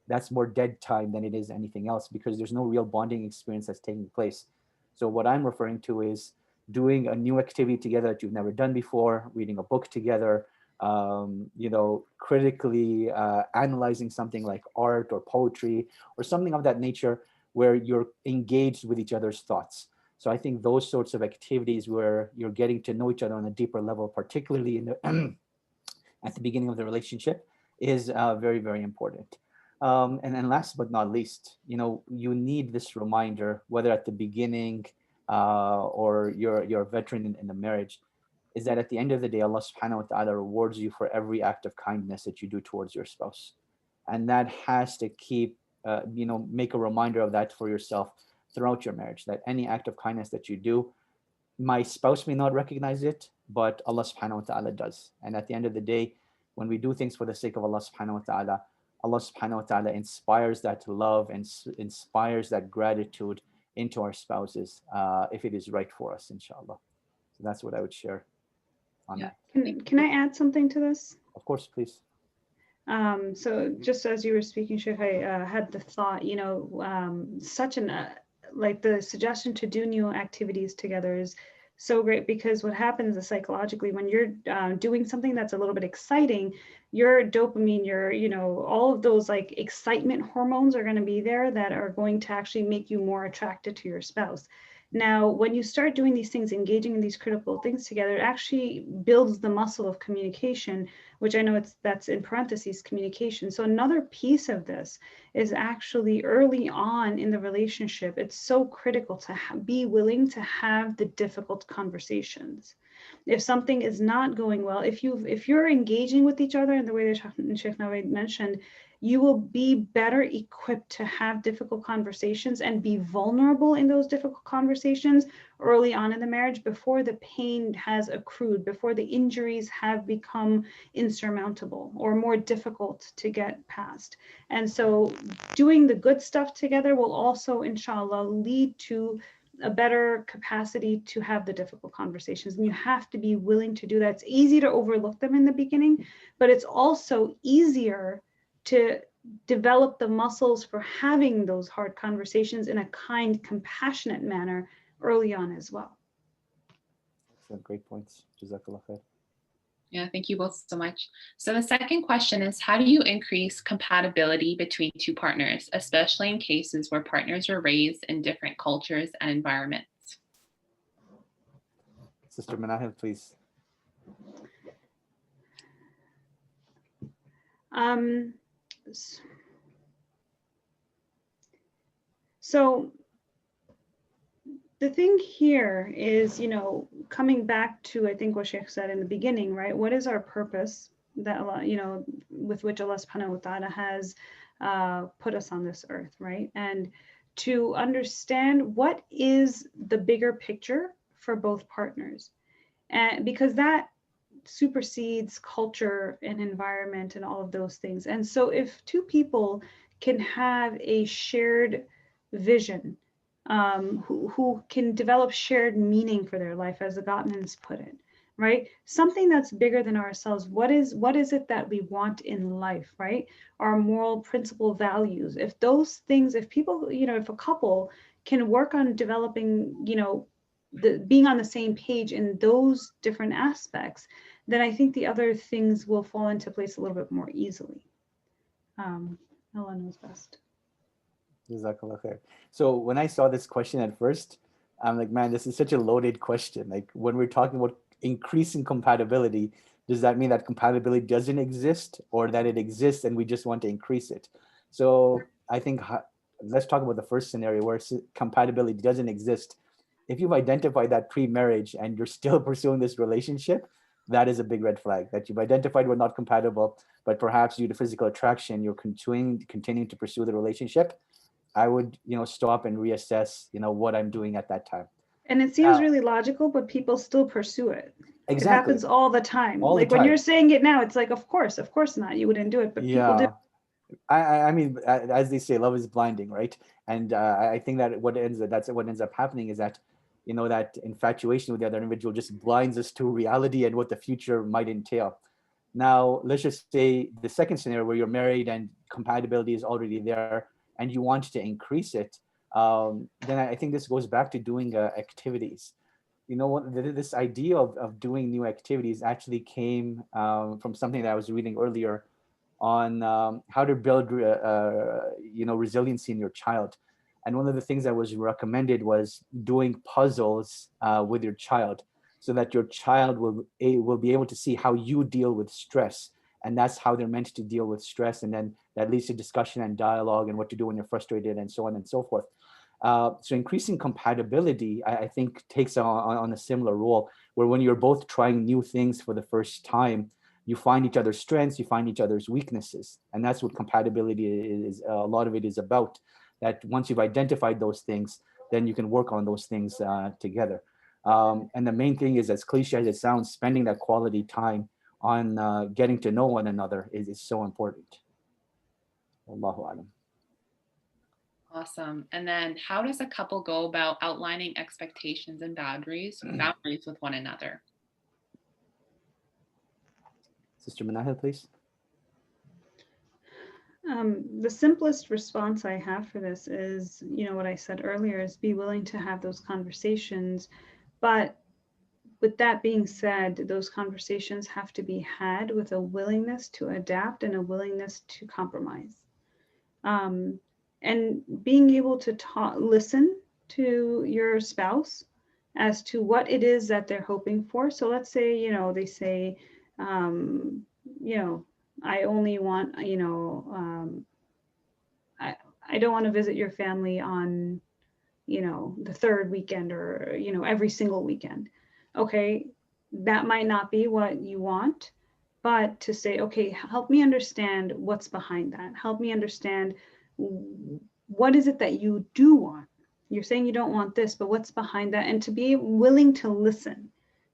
C: that's more dead time than it is anything else, because there's no real bonding experience that's taking place. So what I'm referring to is doing a new activity together that you've never done before, reading a book together, critically analyzing something like art or poetry or something of that nature, where you're engaged with each other's thoughts. So I think those sorts of activities where you're getting to know each other on a deeper level, particularly in the at the beginning of the relationship, is very, very important. And then last but not least, you need this reminder, whether at the beginning or you're a veteran in the marriage, is that at the end of the day, Allah subhanahu wa ta'ala rewards you for every act of kindness that you do towards your spouse. And that has to keep, make a reminder of that for yourself throughout your marriage, that any act of kindness that you do, my spouse may not recognize it, but Allah subhanahu wa ta'ala does. And at the end of the day, when we do things for the sake of Allah subhanahu wa ta'ala, Allah subhanahu wa ta'ala inspires that love and inspires that gratitude into our spouses if it is right for us, inshallah. So that's what I would share on that.
D: Can I add something to this?
C: Of course, please.
D: So just as you were speaking, Sheikh, I had the thought, such an, like the suggestion to do new activities together is so great, because what happens is psychologically when you're doing something that's a little bit exciting, your dopamine, all of those like excitement hormones are going to be there that are going to actually make you more attracted to your spouse. Now, when you start doing these things, engaging in these critical things together, it actually builds the muscle of communication, which I know that's in parentheses, communication. So another piece of this is actually early on in the relationship, it's so critical to be willing to have the difficult conversations. If something is not going well, if you're engaging with each other in the way that Sheikh Navaid mentioned, you will be better equipped to have difficult conversations and be vulnerable in those difficult conversations early on in the marriage, before the pain has accrued, before the injuries have become insurmountable or more difficult to get past. And so doing the good stuff together will also, inshallah, lead to a better capacity to have the difficult conversations. And you have to be willing to do that. It's easy to overlook them in the beginning, but it's also easier to develop the muscles for having those hard conversations in a kind, compassionate manner early on as well.
C: Excellent, great points. Jazakallah khair.
B: Yeah, thank you both so much. So the second question is, how do you increase compatibility between two partners, especially in cases where partners are raised in different cultures and environments?
C: Sister Menahal, please.
D: So the thing here is, coming back to, I think what Sheikh said in the beginning, right? What is our purpose that Allah, with which Allah subhanahu wa ta'ala has put us on this earth, right? And to understand what is the bigger picture for both partners. And because that supersedes culture and environment and all of those things. And so if two people can have a shared vision, who can develop shared meaning for their life, as the Gottmans put it, right? Something that's bigger than ourselves. What is it that we want in life, right? Our moral principle values. If those things, if people, if a couple can work on developing, being on the same page in those different aspects, then I think the other things will fall into place a little bit more easily. Allah knows best.
C: Jazakallah khair. So when I saw this question at first, I'm like, man, this is such a loaded question. Like when we're talking about increasing compatibility, does that mean that compatibility doesn't exist, or that it exists and we just want to increase it? So I think let's talk about the first scenario where compatibility doesn't exist. If you've identified that pre-marriage and you're still pursuing this relationship, that is a big red flag, that you've identified we're not compatible, but perhaps due to physical attraction, you're continuing to pursue the relationship. I would, stop and reassess, what I'm doing at that time.
D: And it seems really logical, but people still pursue it.
C: Exactly.
D: It happens all the time. When you're saying it now, it's like, of course not. You wouldn't do it, but people do.
C: I mean, as they say, love is blinding, right? And I think that what ends up happening is that, that infatuation with the other individual just blinds us to reality and what the future might entail. Now, let's just say the second scenario where you're married and compatibility is already there, and you want to increase it, then I think this goes back to doing activities. This idea of doing new activities actually came from something that I was reading earlier on how to build, resiliency in your child. And one of the things that was recommended was doing puzzles with your child, so that your child will be able to see how you deal with stress. And that's how they're meant to deal with stress. And then that leads to discussion and dialogue and what to do when you're frustrated and so on and so forth. So increasing compatibility, I think, takes on a similar role, where when you're both trying new things for the first time, you find each other's strengths, you find each other's weaknesses. And that's what compatibility is. A lot of it is about, that once you've identified those things, then you can work on those things together. And the main thing is, as cliche as it sounds, spending that quality time on getting to know one another is so important. Allahu alam.
B: Awesome. And then how does a couple go about outlining expectations and boundaries with one another?
C: Sister Menahal, please.
D: The simplest response I have for this is, what I said earlier, is be willing to have those conversations. But with that being said, those conversations have to be had with a willingness to adapt and a willingness to compromise. And being able to listen to your spouse as to what it is that they're hoping for. So let's say, they say, I only want, I don't want to visit your family on, the third weekend, or, every single weekend. Okay, that might not be what you want, but to say, okay, help me understand what's behind that. Help me understand, what is it that you do want? You're saying you don't want this, but what's behind that? And to be willing to listen,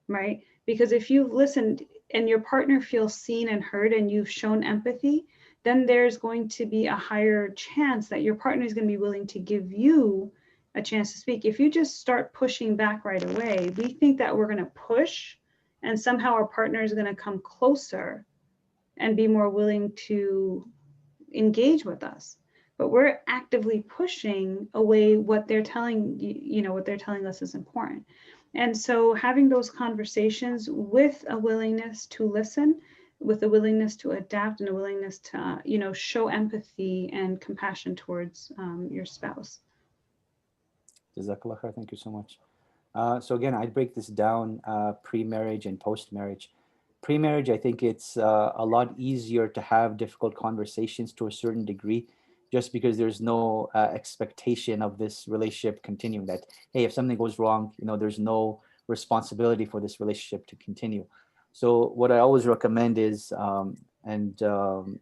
D: right? Because if you've listened and your partner feels seen and heard and you've shown empathy, then there's going to be a higher chance that your partner is going to be willing to give you a chance to speak. If you just start pushing back right away, we think that we're going to push and somehow our partner is going to come closer and be more willing to engage with us. But we're actively pushing away what they're telling what they're telling us is important. And so having those conversations with a willingness to listen, with a willingness to adapt, and a willingness to, show empathy and compassion towards your spouse.
C: Jazakallah khair. Thank you so much. So again, I'd break this down pre-marriage and post-marriage. Pre-marriage, I think it's a lot easier to have difficult conversations to a certain degree, just because there's no expectation of this relationship continuing. That, hey, if something goes wrong, there's no responsibility for this relationship to continue. So what I always recommend is,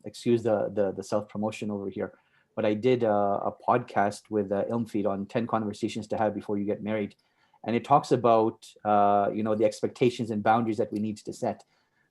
C: excuse the self-promotion over here, but I did a podcast with Ilmfeed on 10 conversations to have before you get married. And it talks about, the expectations and boundaries that we need to set.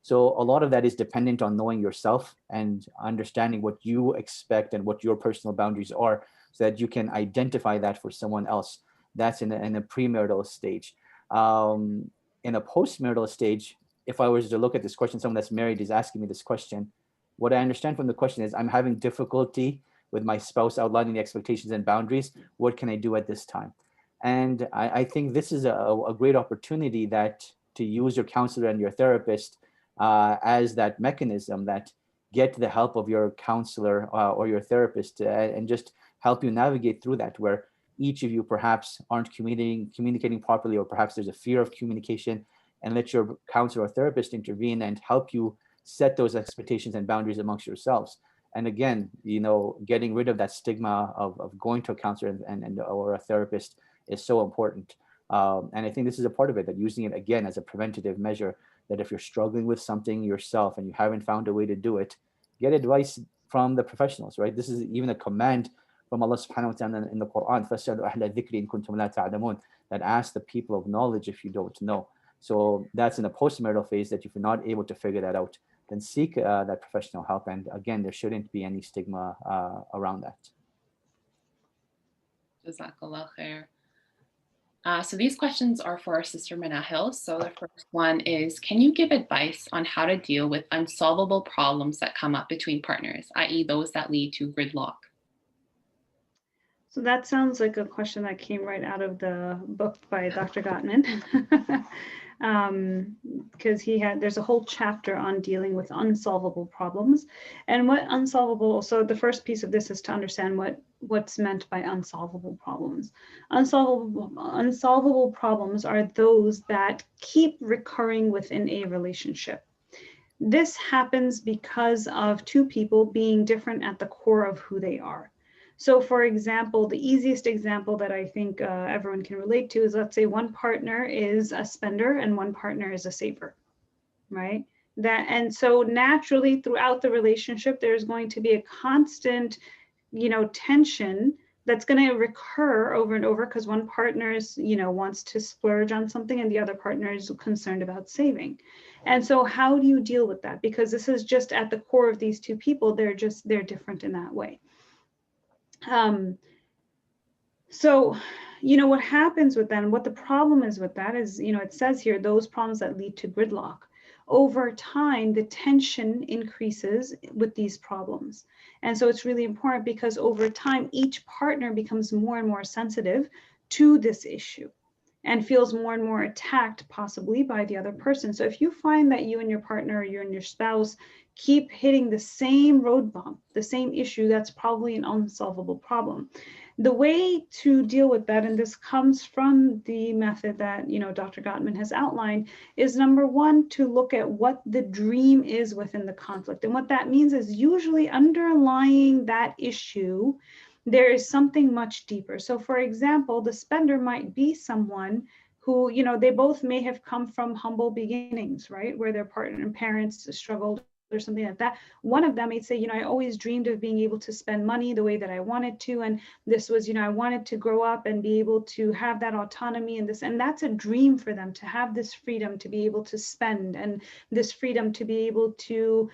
C: So a lot of that is dependent on knowing yourself and understanding what you expect and what your personal boundaries are, so that you can identify that for someone else. That's in a premarital stage. In a postmarital stage, if I was to look at this question, someone that's married is asking me this question. What I understand from the question is, I'm having difficulty with my spouse outlining the expectations and boundaries. What can I do at this time? And I think this is a great opportunity to use your counselor and your therapist as that mechanism, that get the help of your counselor or your therapist and just help you navigate through that, where each of you perhaps aren't communicating properly, or perhaps there's a fear of communication, and let your counselor or therapist intervene and help you set those expectations and boundaries amongst yourselves. And again, getting rid of that stigma of going to a counselor or a therapist is so important. And I think this is a part of it, that using it again as a preventative measure, that if you're struggling with something yourself and you haven't found a way to do it, get advice from the professionals, right? This is even a command from Allah subhanahu wa ta'ala in the Quran, فَاسْأَلُوا أَهْلَ الذِّكْرِ إِن كُنتُمْ لَا تَعْلَمُونَ, that ask the people of knowledge if you don't know. So that's in a postmarital phase, that if you're not able to figure that out, then seek that professional help. And again, there shouldn't be any stigma around that.
B: Jazakallah khair. So these questions are for our sister Menahal. So the first one is, can you give advice on how to deal with unsolvable problems that come up between partners, i.e. those that lead to gridlock?
D: So that sounds like a question that came right out of the book by Dr. Gottman, because there's a whole chapter on dealing with unsolvable problems. And what unsolvable, so the first piece of this is to understand what's meant by unsolvable problems. Unsolvable problems are those that keep recurring within a relationship. This happens because of two people being different at the core of who they are. So for example, the easiest example that I think everyone can relate to is, let's say one partner is a spender and one partner is a saver, right? And so naturally throughout the relationship, there's going to be a constant, tension that's going to recur over and over, because one partner is, wants to splurge on something and the other partner is concerned about saving. And so how do you deal with that? Because this is just at the core of these two people, they're different in that way. So, what happens with that, and what the problem is with that is, it says here, those problems that lead to gridlock. Over time, the tension increases with these problems. And so it's really important, because over time, each partner becomes more and more sensitive to this issue and feels more and more attacked possibly by the other person. So if you find that you and your partner, or you and your spouse keep hitting the same road bump, the same issue, that's probably an unsolvable problem. The way to deal with that, and this comes from the method that Dr. Gottman has outlined, is number one, to look at what the dream is within the conflict. And what that means is, usually underlying that issue, there is something much deeper. So for example, the spender might be someone who, they both may have come from humble beginnings, right? Where their partner and parents struggled or something like that. One of them may say, I always dreamed of being able to spend money the way that I wanted to. And this was, I wanted to grow up and be able to have that autonomy and that's a dream for them, to have this freedom to be able to spend, and this freedom to be able to,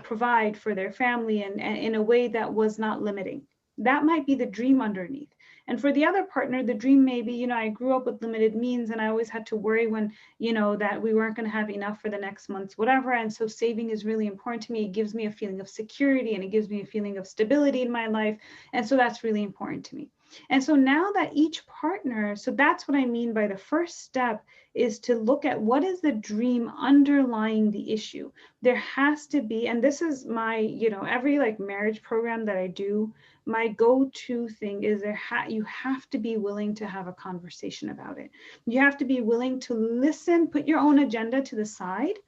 D: provide for their family and in a way that was not limiting. That might be the dream underneath. And for the other partner, the dream may be, I grew up with limited means and I always had to worry when, that we weren't going to have enough for the next month's whatever. And so saving is really important to me. It gives me a feeling of security and it gives me a feeling of stability in my life. And so that's really important to me. And so now that each partner, so that's what I mean by the first step, is to look at what is the dream underlying the issue. There has to be, and this is my, every marriage program that I do, my go-to thing is you have to be willing to have a conversation about it. You have to be willing to listen, put your own agenda to the side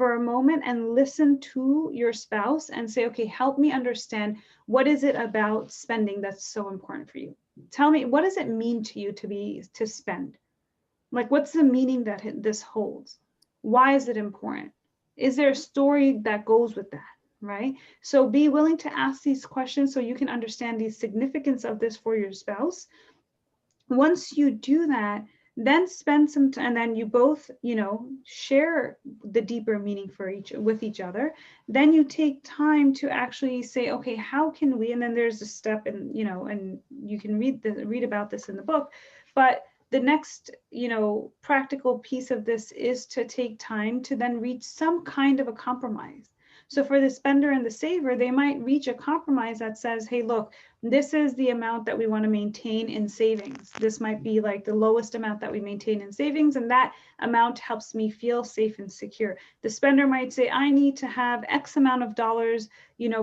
D: for a moment and listen to your spouse and say, okay, help me understand, what is it about spending that's so important for you? Tell me, what does it mean to you to spend? Like, what's the meaning that this holds? Why is it important? Is there a story that goes with that, right? So be willing to ask these questions so you can understand the significance of this for your spouse. Once you do that, then spend some time, and then you both, share the deeper meaning with each other. Then you take time to actually say, okay, how can we, and then there's a step, and and you can read about this in the book, but the next, practical piece of this is to take time to then reach some kind of a compromise. So for the spender and the saver, they might reach a compromise that says, hey, look, this is the amount that we want to maintain in savings. This might be like the lowest amount that we maintain in savings, and that amount helps me feel safe and secure. The spender might say, I need to have X amount of dollars,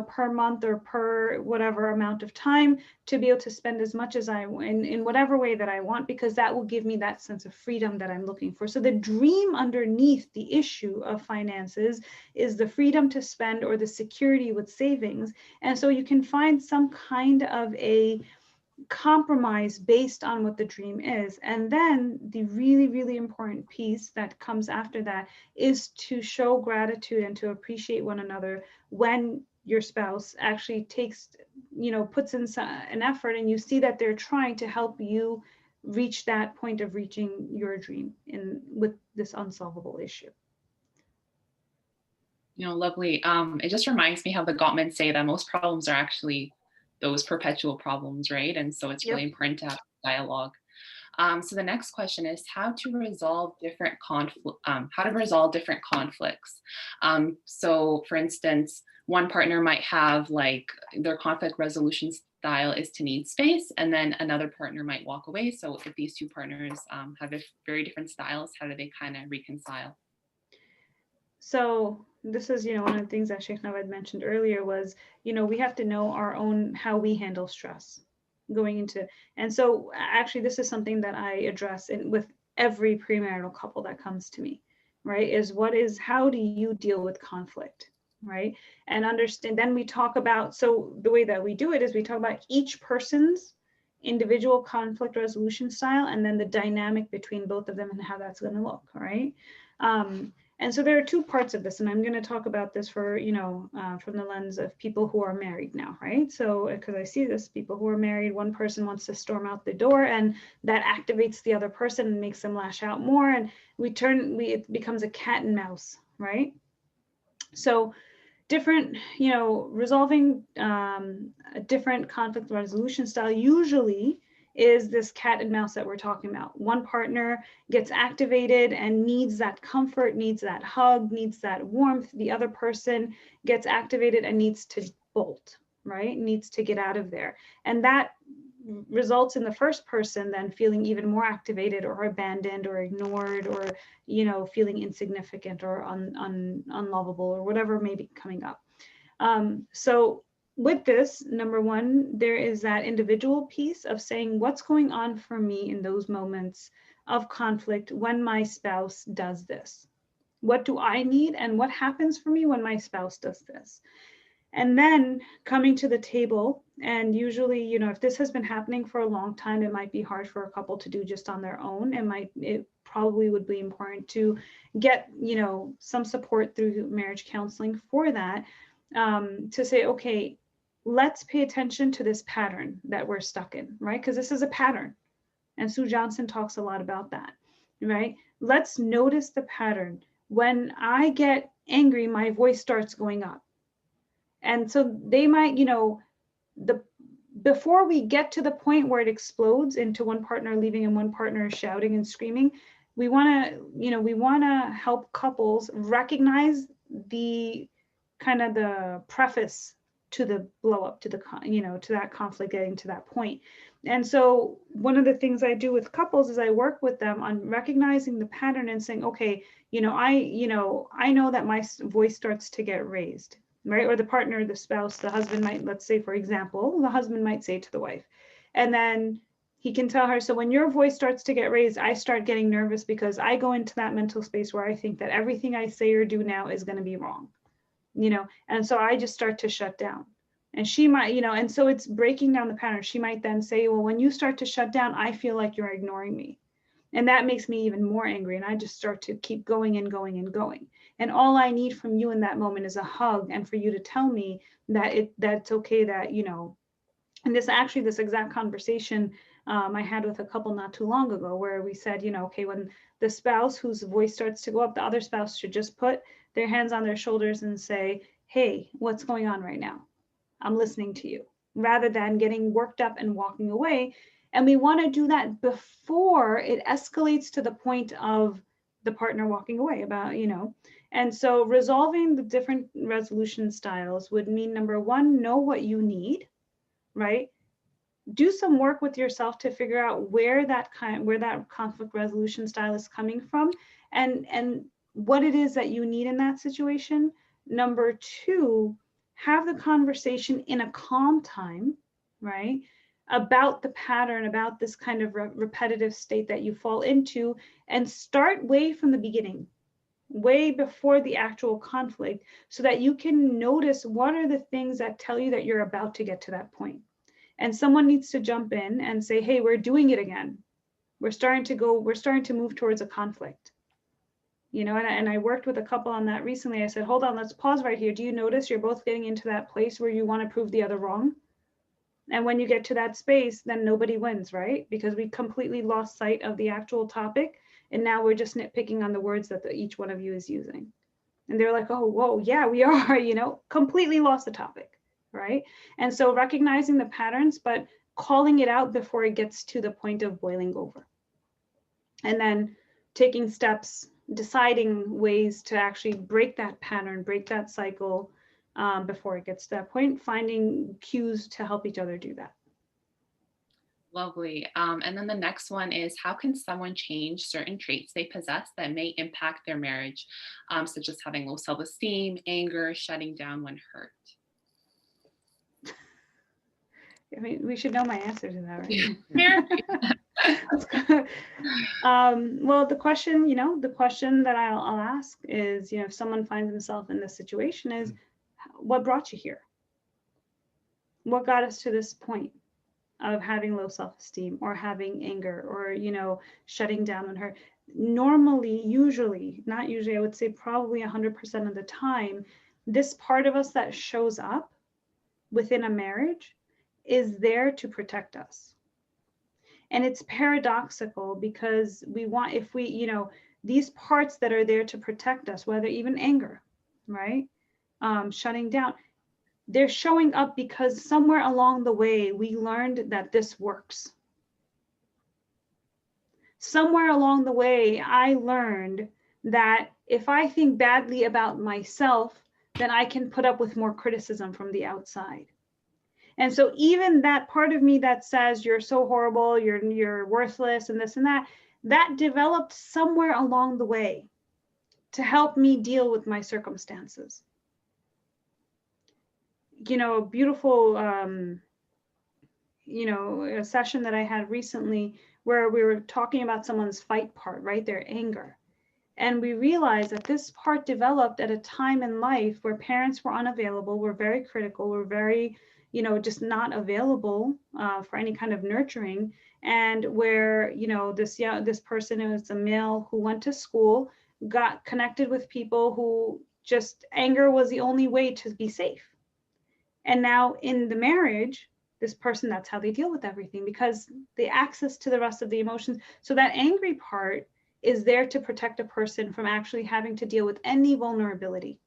D: per month or per whatever amount of time to be able to spend as much as I in whatever way that I want, because that will give me that sense of freedom that I'm looking for. So the dream underneath the issue of finances is the freedom to spend or the security with savings. And so you can find some kind of a compromise based on what the dream is. And then the really, really important piece that comes after that is to show gratitude and to appreciate one another when your spouse actually takes, puts in an effort, and you see that they're trying to help you reach that point of reaching your dream with this unsolvable issue.
B: Lovely. It just reminds me how the Gottmans say that most problems are actually those perpetual problems, right? And so it's really important to have dialogue. So the next question is how to resolve different conflicts. So for instance, one partner might have like their conflict resolution style is to need space, and then another partner might walk away. So if these two partners have very different styles, how do they kind of reconcile?
D: So this is, one of the things that Sheikh Navaid mentioned earlier was, we have to know our own, how we handle stress going into, and so actually this is something that I address with every premarital couple that comes to me, right? How do you deal with conflict, right? And understand, then we talk about, so the way that we do it is we talk about each person's individual conflict resolution style, and then the dynamic between both of them and how that's going to look, right? And so there are two parts of this, and I'm going to talk about this for, from the lens of people who are married now, right? So, because I see this, people who are married, one person wants to storm out the door, and that activates the other person and makes them lash out more, and it becomes a cat and mouse, right? So different, resolving a different conflict resolution style usually is this cat and mouse that we're talking about. One partner gets activated and needs that comfort, needs that hug, needs that warmth. The other person gets activated and needs to bolt, right? Needs to get out of there. And that results in the first person then feeling even more activated or abandoned or ignored or, feeling insignificant or unlovable or whatever may be coming up. So with this, number one, there is that individual piece of saying what's going on for me in those moments of conflict when my spouse does this. What do I need and what happens for me when my spouse does this? And then coming to the table, and usually, if this has been happening for a long time, it might be hard for a couple to do just on their own. It probably would be important to get, some support through marriage counseling for that, to say, okay, let's pay attention to this pattern that we're stuck in, right? Because this is a pattern. And Sue Johnson talks a lot about that, right? Let's notice the pattern. When I get angry, my voice starts going up. And so they might, before we get to the point where it explodes into one partner leaving and one partner shouting and screaming, we want to help couples recognize the kind of the preface to the blow up, to the, to that conflict getting to that point. And so one of the things I do with couples is I work with them on recognizing the pattern and saying, okay, I know that my voice starts to get raised, right? Or the partner, the spouse, the husband might, let's say, for example, the husband might say to the wife, and then he can tell her, so when your voice starts to get raised, I start getting nervous because I go into that mental space where I think that everything I say or do now is going to be wrong, you know, and so I just start to shut down. And she might, you know, and so it's breaking down the pattern. She might then say, well, when you start to shut down, I feel like you're ignoring me. And that makes me even more angry. And I just start to keep going and going and going. And all I need from you in that moment is a hug and for you to tell me that that's okay, that, you know, and this exact conversation I had with a couple not too long ago, where we said, you know, okay, when the spouse whose voice starts to go up, the other spouse should just put their hands on their shoulders and say, hey, what's going on right now? I'm listening to you, rather than getting worked up and walking away. And we want to do that before it escalates to the point of the partner walking away, about, you know. And so resolving the different resolution styles would mean, number one, know what you need, right? Do some work with yourself to figure out where that conflict resolution style is coming from, and what it is that you need in that situation. Number two, have the conversation in a calm time, right, about the pattern, about this kind of repetitive state that you fall into, and start way from the beginning, way before the actual conflict, so that you can notice what are the things that tell you that you're about to get to that point. And someone needs to jump in and say, hey, we're doing it again. We're starting to move towards a conflict. You know, and I worked with a couple on that recently. I said, hold on, let's pause right here. Do you notice you're both getting into that place where you want to prove the other wrong? And when you get to that space, then nobody wins, right? Because we completely lost sight of the actual topic. And now we're just nitpicking on the words that each one of you is using. And they're like, oh, whoa, yeah, we are, you know, completely lost the topic, right? And so recognizing the patterns, but calling it out before it gets to the point of boiling over. And then taking steps, deciding ways to actually break that pattern, break that cycle before it gets to that point, finding cues to help each other do that.
B: Lovely. And then the next one is, how can someone change certain traits they possess that may impact their marriage, such as having low self-esteem, anger, shutting down when hurt?
D: I mean, we should know my answer to that, right? Well, the question, you know, the question that I'll ask is, you know, if someone finds himself in this situation, is what brought you here? What got us to this point of having low self-esteem or having anger or, you know, shutting down on her? Normally, usually, not usually, I would say probably 100% of the time, this part of us that shows up within a marriage is there to protect us. And it's paradoxical because we want, if we, you know, these parts that are there to protect us, whether even anger, right? Shutting down, they're showing up because somewhere along the way, we learned that this works. Somewhere along the way, I learned that if I think badly about myself, then I can put up with more criticism from the outside. And so even that part of me that says you're so horrible, you're worthless and this and that developed somewhere along the way to help me deal with my circumstances. You know, a beautiful, you know, a session that I had recently where we were talking about someone's fight part, right? Their anger. And we realized that this part developed at a time in life where parents were unavailable, were very critical, were very, you know, just not available for any kind of nurturing. And where, you know, this person who was a male who went to school, got connected with people who just, anger was the only way to be safe. And now in the marriage, this person, that's how they deal with everything, because the access to the rest of the emotions. So that angry part is there to protect a person from actually having to deal with any vulnerability,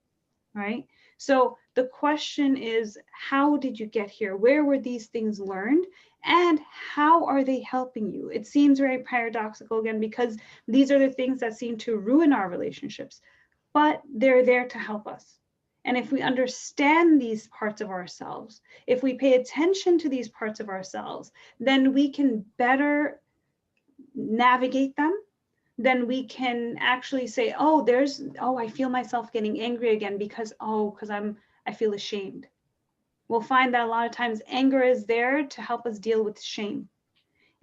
D: right? So the question is, how did you get here? Where were these things learned? And how are they helping you? It seems very paradoxical again, because these are the things that seem to ruin our relationships, but they're there to help us. And if we understand these parts of ourselves, if we pay attention to these parts of ourselves, then we can better navigate them. Then we can actually say, oh, I feel myself getting angry again because I feel ashamed. We'll find that a lot of times anger is there to help us deal with shame.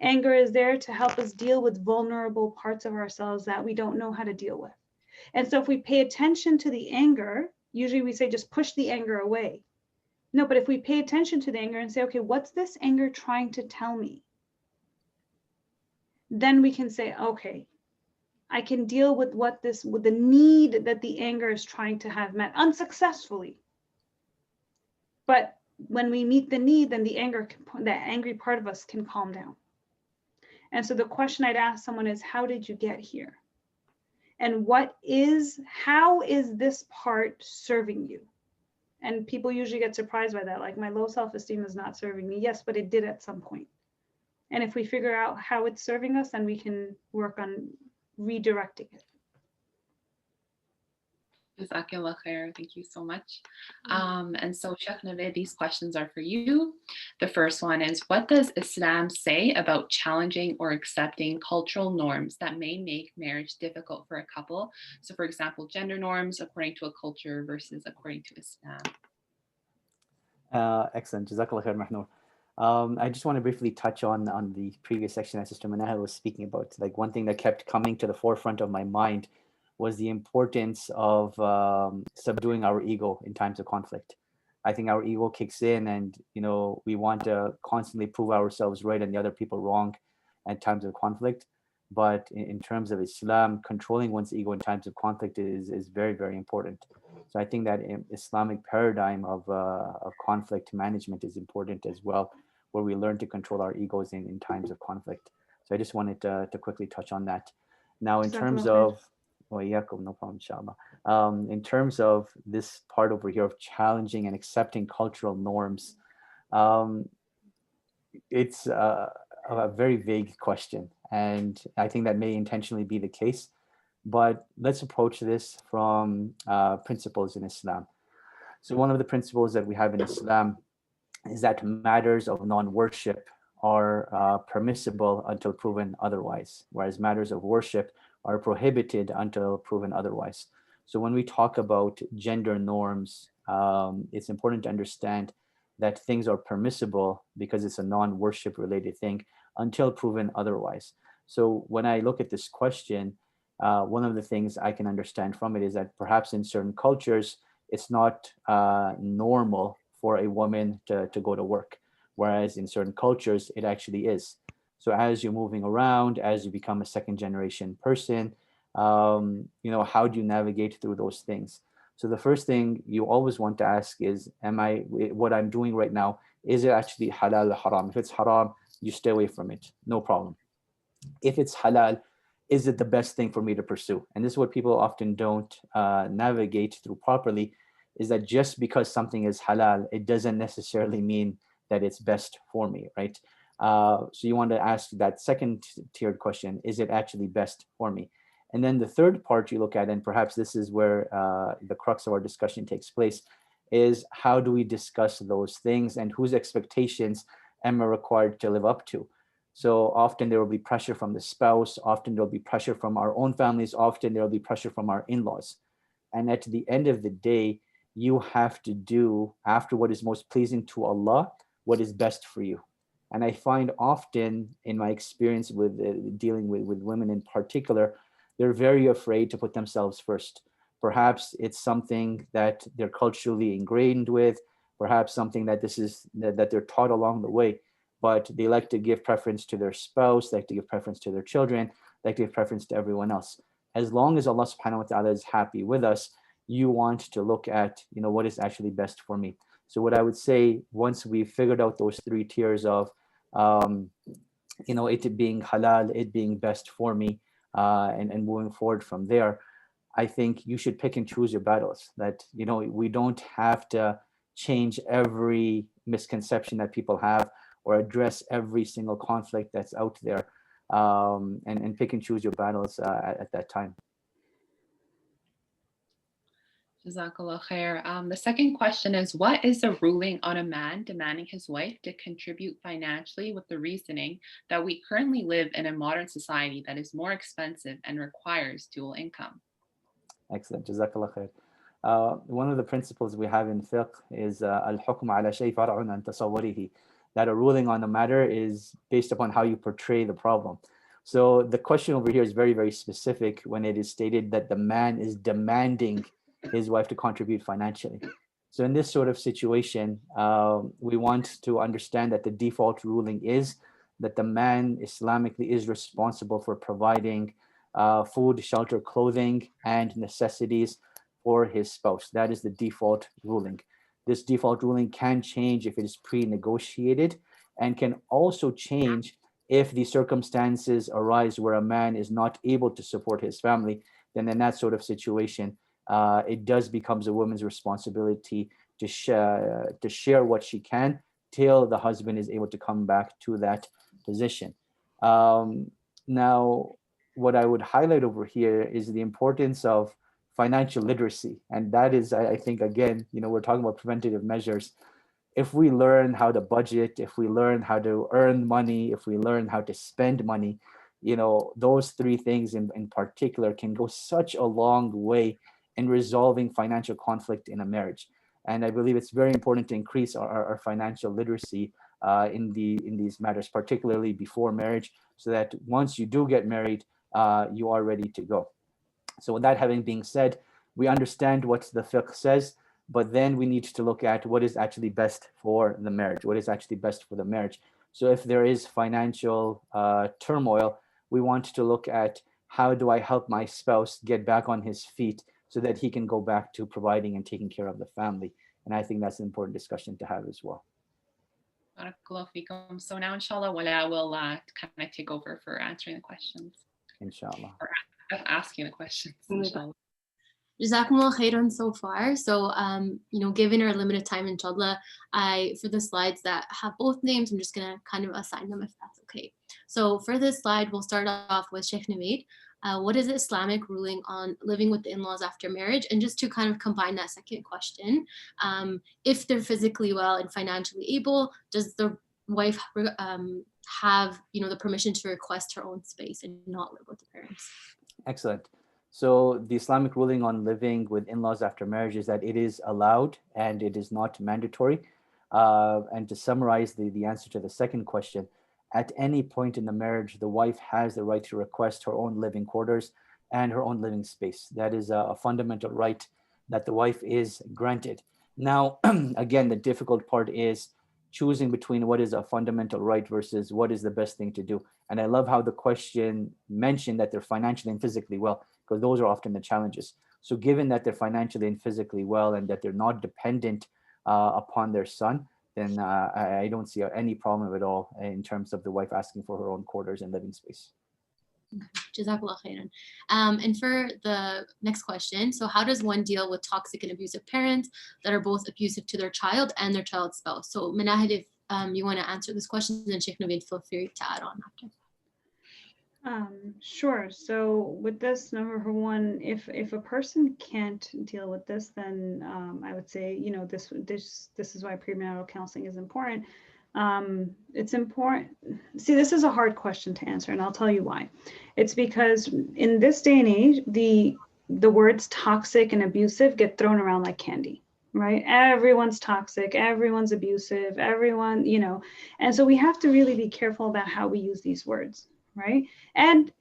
D: Anger is there to help us deal with vulnerable parts of ourselves that we don't know how to deal with. And so if we pay attention to the anger, usually we say just push the anger away. No, but if we pay attention to the anger and say, okay, what's this anger trying to tell me? Then we can say, okay, I can deal with with the need that the anger is trying to have met unsuccessfully. But when we meet the need, then the angry part of us can calm down. And so the question I'd ask someone is, how did you get here? And how is this part serving you? And people usually get surprised by that. Like, my low self-esteem is not serving me. Yes, but it did at some point. And if we figure out how it's serving us, then we can work on redirecting it.
B: Jazakallah khair. Thank you so much. And so, Sheikh Navaid, these questions are for you. The first one is, what does Islam say about challenging or accepting cultural norms that may make marriage difficult for a couple? So, for example, gender norms according to a culture versus according to Islam.
C: Excellent. Jazakallah khair, Mahnoor. I just want to briefly touch on the previous section that Sister Menahal was speaking about. Like, one thing that kept coming to the forefront of my mind was the importance of subduing our ego in times of conflict. I think our ego kicks in, and we want to constantly prove ourselves right and the other people wrong at times of conflict. But in terms of Islam, controlling one's ego in times of conflict is very, very important. So I think that Islamic paradigm of conflict management is important as well, where we learn to control our egos in times of conflict. So I just wanted to quickly touch on that. Now, in terms of no problem, inshallah. In terms of this part over here of challenging and accepting cultural norms, it's a very vague question, and I think that may intentionally be the case. But let's approach this from principles in Islam. So one of the principles that we have in Islam is that matters of non-worship are permissible until proven otherwise, whereas matters of worship are prohibited until proven otherwise. So when we talk about gender norms, it's important to understand that things are permissible because it's a non-worship related thing until proven otherwise. So when I look at this question, one of the things I can understand from it is that perhaps in certain cultures, it's not normal for a woman to go to work, whereas in certain cultures, it actually is. So as you're moving around, as you become a second generation person, how do you navigate through those things? So the first thing you always want to ask is, what I'm doing right now, is it actually halal or haram? If it's haram, you stay away from it, no problem. If it's halal, is it the best thing for me to pursue? And this is what people often don't navigate through properly, is that just because something is halal, it doesn't necessarily mean that it's best for me, right? So you want to ask that second tiered question, is it actually best for me? And then the third part you look at, and perhaps this is where the crux of our discussion takes place, is how do we discuss those things and whose expectations am I required to live up to? So often there will be pressure from the spouse, often there will be pressure from our own families, often there will be pressure from our in-laws. And at the end of the day, you have to do, after what is most pleasing to Allah, what is best for you. And I find often in my experience with dealing with women in particular, they're very afraid to put themselves first. Perhaps it's something that they're culturally ingrained with, perhaps something that that they're taught along the way, but they like to give preference to their spouse, like to give preference to their children, like to give preference to everyone else. As long as Allah subhanahu wa ta'ala is happy with us, you want to look at, what is actually best for me. So what I would say, once we've figured out those three tiers of, it being halal, it being best for me, and moving forward from there, I think you should pick and choose your battles. That, we don't have to change every misconception that people have or address every single conflict that's out there, and pick and choose your battles at that time.
B: Jazakallah khair. The second question is, what is the ruling on a man demanding his wife to contribute financially with the reasoning that we currently live in a modern society that is more expensive and requires dual income?
C: Excellent. Jazakallah khair. One of the principles we have in fiqh is al-hukm ala shay far'un an tasawwurihi, that a ruling on the matter is based upon how you portray the problem. So the question over here is very, very specific when it is stated that the man is demanding his wife to contribute financially. So in this sort of situation, we want to understand that the default ruling is that the man Islamically is responsible for providing food, shelter, clothing, and necessities for his spouse. That is the default ruling. This default ruling can change if it is pre-negotiated, and can also change if the circumstances arise where a man is not able to support his family. Then in that sort of situation, it does becomes a woman's responsibility to share what she can till the husband is able to come back to that position. Now, what I would highlight over here is the importance of financial literacy. And that is, I think, again, we're talking about preventative measures. If we learn how to budget, if we learn how to earn money, if we learn how to spend money, those three things in particular can go such a long way in resolving financial conflict in a marriage. And I believe it's very important to increase our financial literacy in these matters, particularly before marriage, so that once you do get married, you are ready to go. So with that having been said, we understand what the fiqh says, but then we need to look at what is actually best for the marriage, what is actually best for the marriage. So if there is financial turmoil, we want to look at how do I help my spouse get back on his feet so that he can go back to providing and taking care of the family. And I think that's an important discussion to have as well.
B: So now, inshallah, Wala will kind of take over for answering the questions.
C: Inshallah.
B: Or asking the questions, inshallah.
A: Jazakumullah khairan so far. So, given our limited time, inshallah, for the slides that have both names, I'm just going to kind of assign them if that's okay. So for this slide, we'll start off with Sheikh Navaid. What is the Islamic ruling on living with the in-laws after marriage? And just to kind of combine that second question, if they're physically well and financially able, does the wife have the permission to request her own space and not live with the parents?
C: Excellent. So the Islamic ruling on living with in-laws after marriage is that it is allowed and it is not mandatory. And to summarize the answer to the second question, at any point in the marriage, the wife has the right to request her own living quarters and her own living space. That is a fundamental right that the wife is granted. Now, again, the difficult part is choosing between what is a fundamental right versus what is the best thing to do. And I love how the question mentioned that they're financially and physically well, because those are often the challenges. So given that they're financially and physically well and that they're not dependent upon their son, then I don't see any problem at all in terms of the wife asking for her own quarters and living space.
A: Jazakallah khairan. And for the next question, so how does one deal with toxic and abusive parents that are both abusive to their child and their child's spouse? So Menahal, if you want to answer this question, then Sheikh Navaid, feel free to add on after.
D: Sure. So with this, number one, if a person can't deal with this, then I would say, this is why premarital counseling is important. It's important. See, this is a hard question to answer, and I'll tell you why. It's because in this day and age, the words toxic and abusive get thrown around like candy, right? Everyone's toxic, everyone's abusive, everyone, and so we have to really be careful about how we use these words, right? And,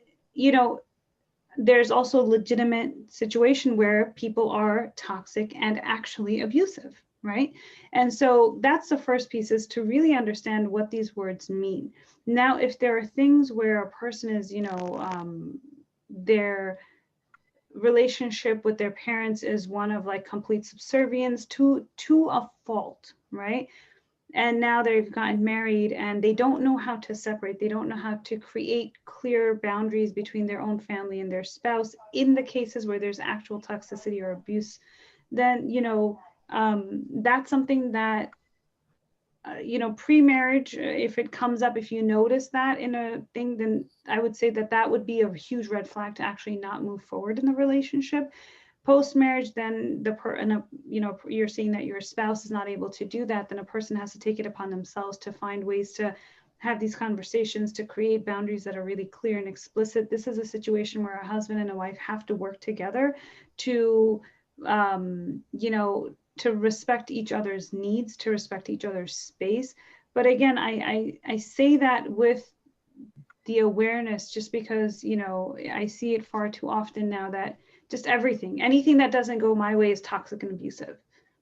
D: there's also a legitimate situation where people are toxic and actually abusive, right? And so that's the first piece, is to really understand what these words mean. Now, if there are things where a person is, their relationship with their parents is one of like complete subservience to a fault, right? And now they've gotten married and they don't know how to separate. They don't know how to create clear boundaries between their own family and their spouse in the cases where there's actual toxicity or abuse. Then, that's something that, pre-marriage, if it comes up, if you notice that in a thing, then I would say that would be a huge red flag to actually not move forward in the relationship. Post-marriage, then you're seeing that your spouse is not able to do that, then a person has to take it upon themselves to find ways to have these conversations, to create boundaries that are really clear and explicit. This is a situation where a husband and a wife have to work together to, to respect each other's needs, to respect each other's space, But again, I say that with the awareness, just because, you know, I see it far too often now that just anything that doesn't go my way is toxic and abusive.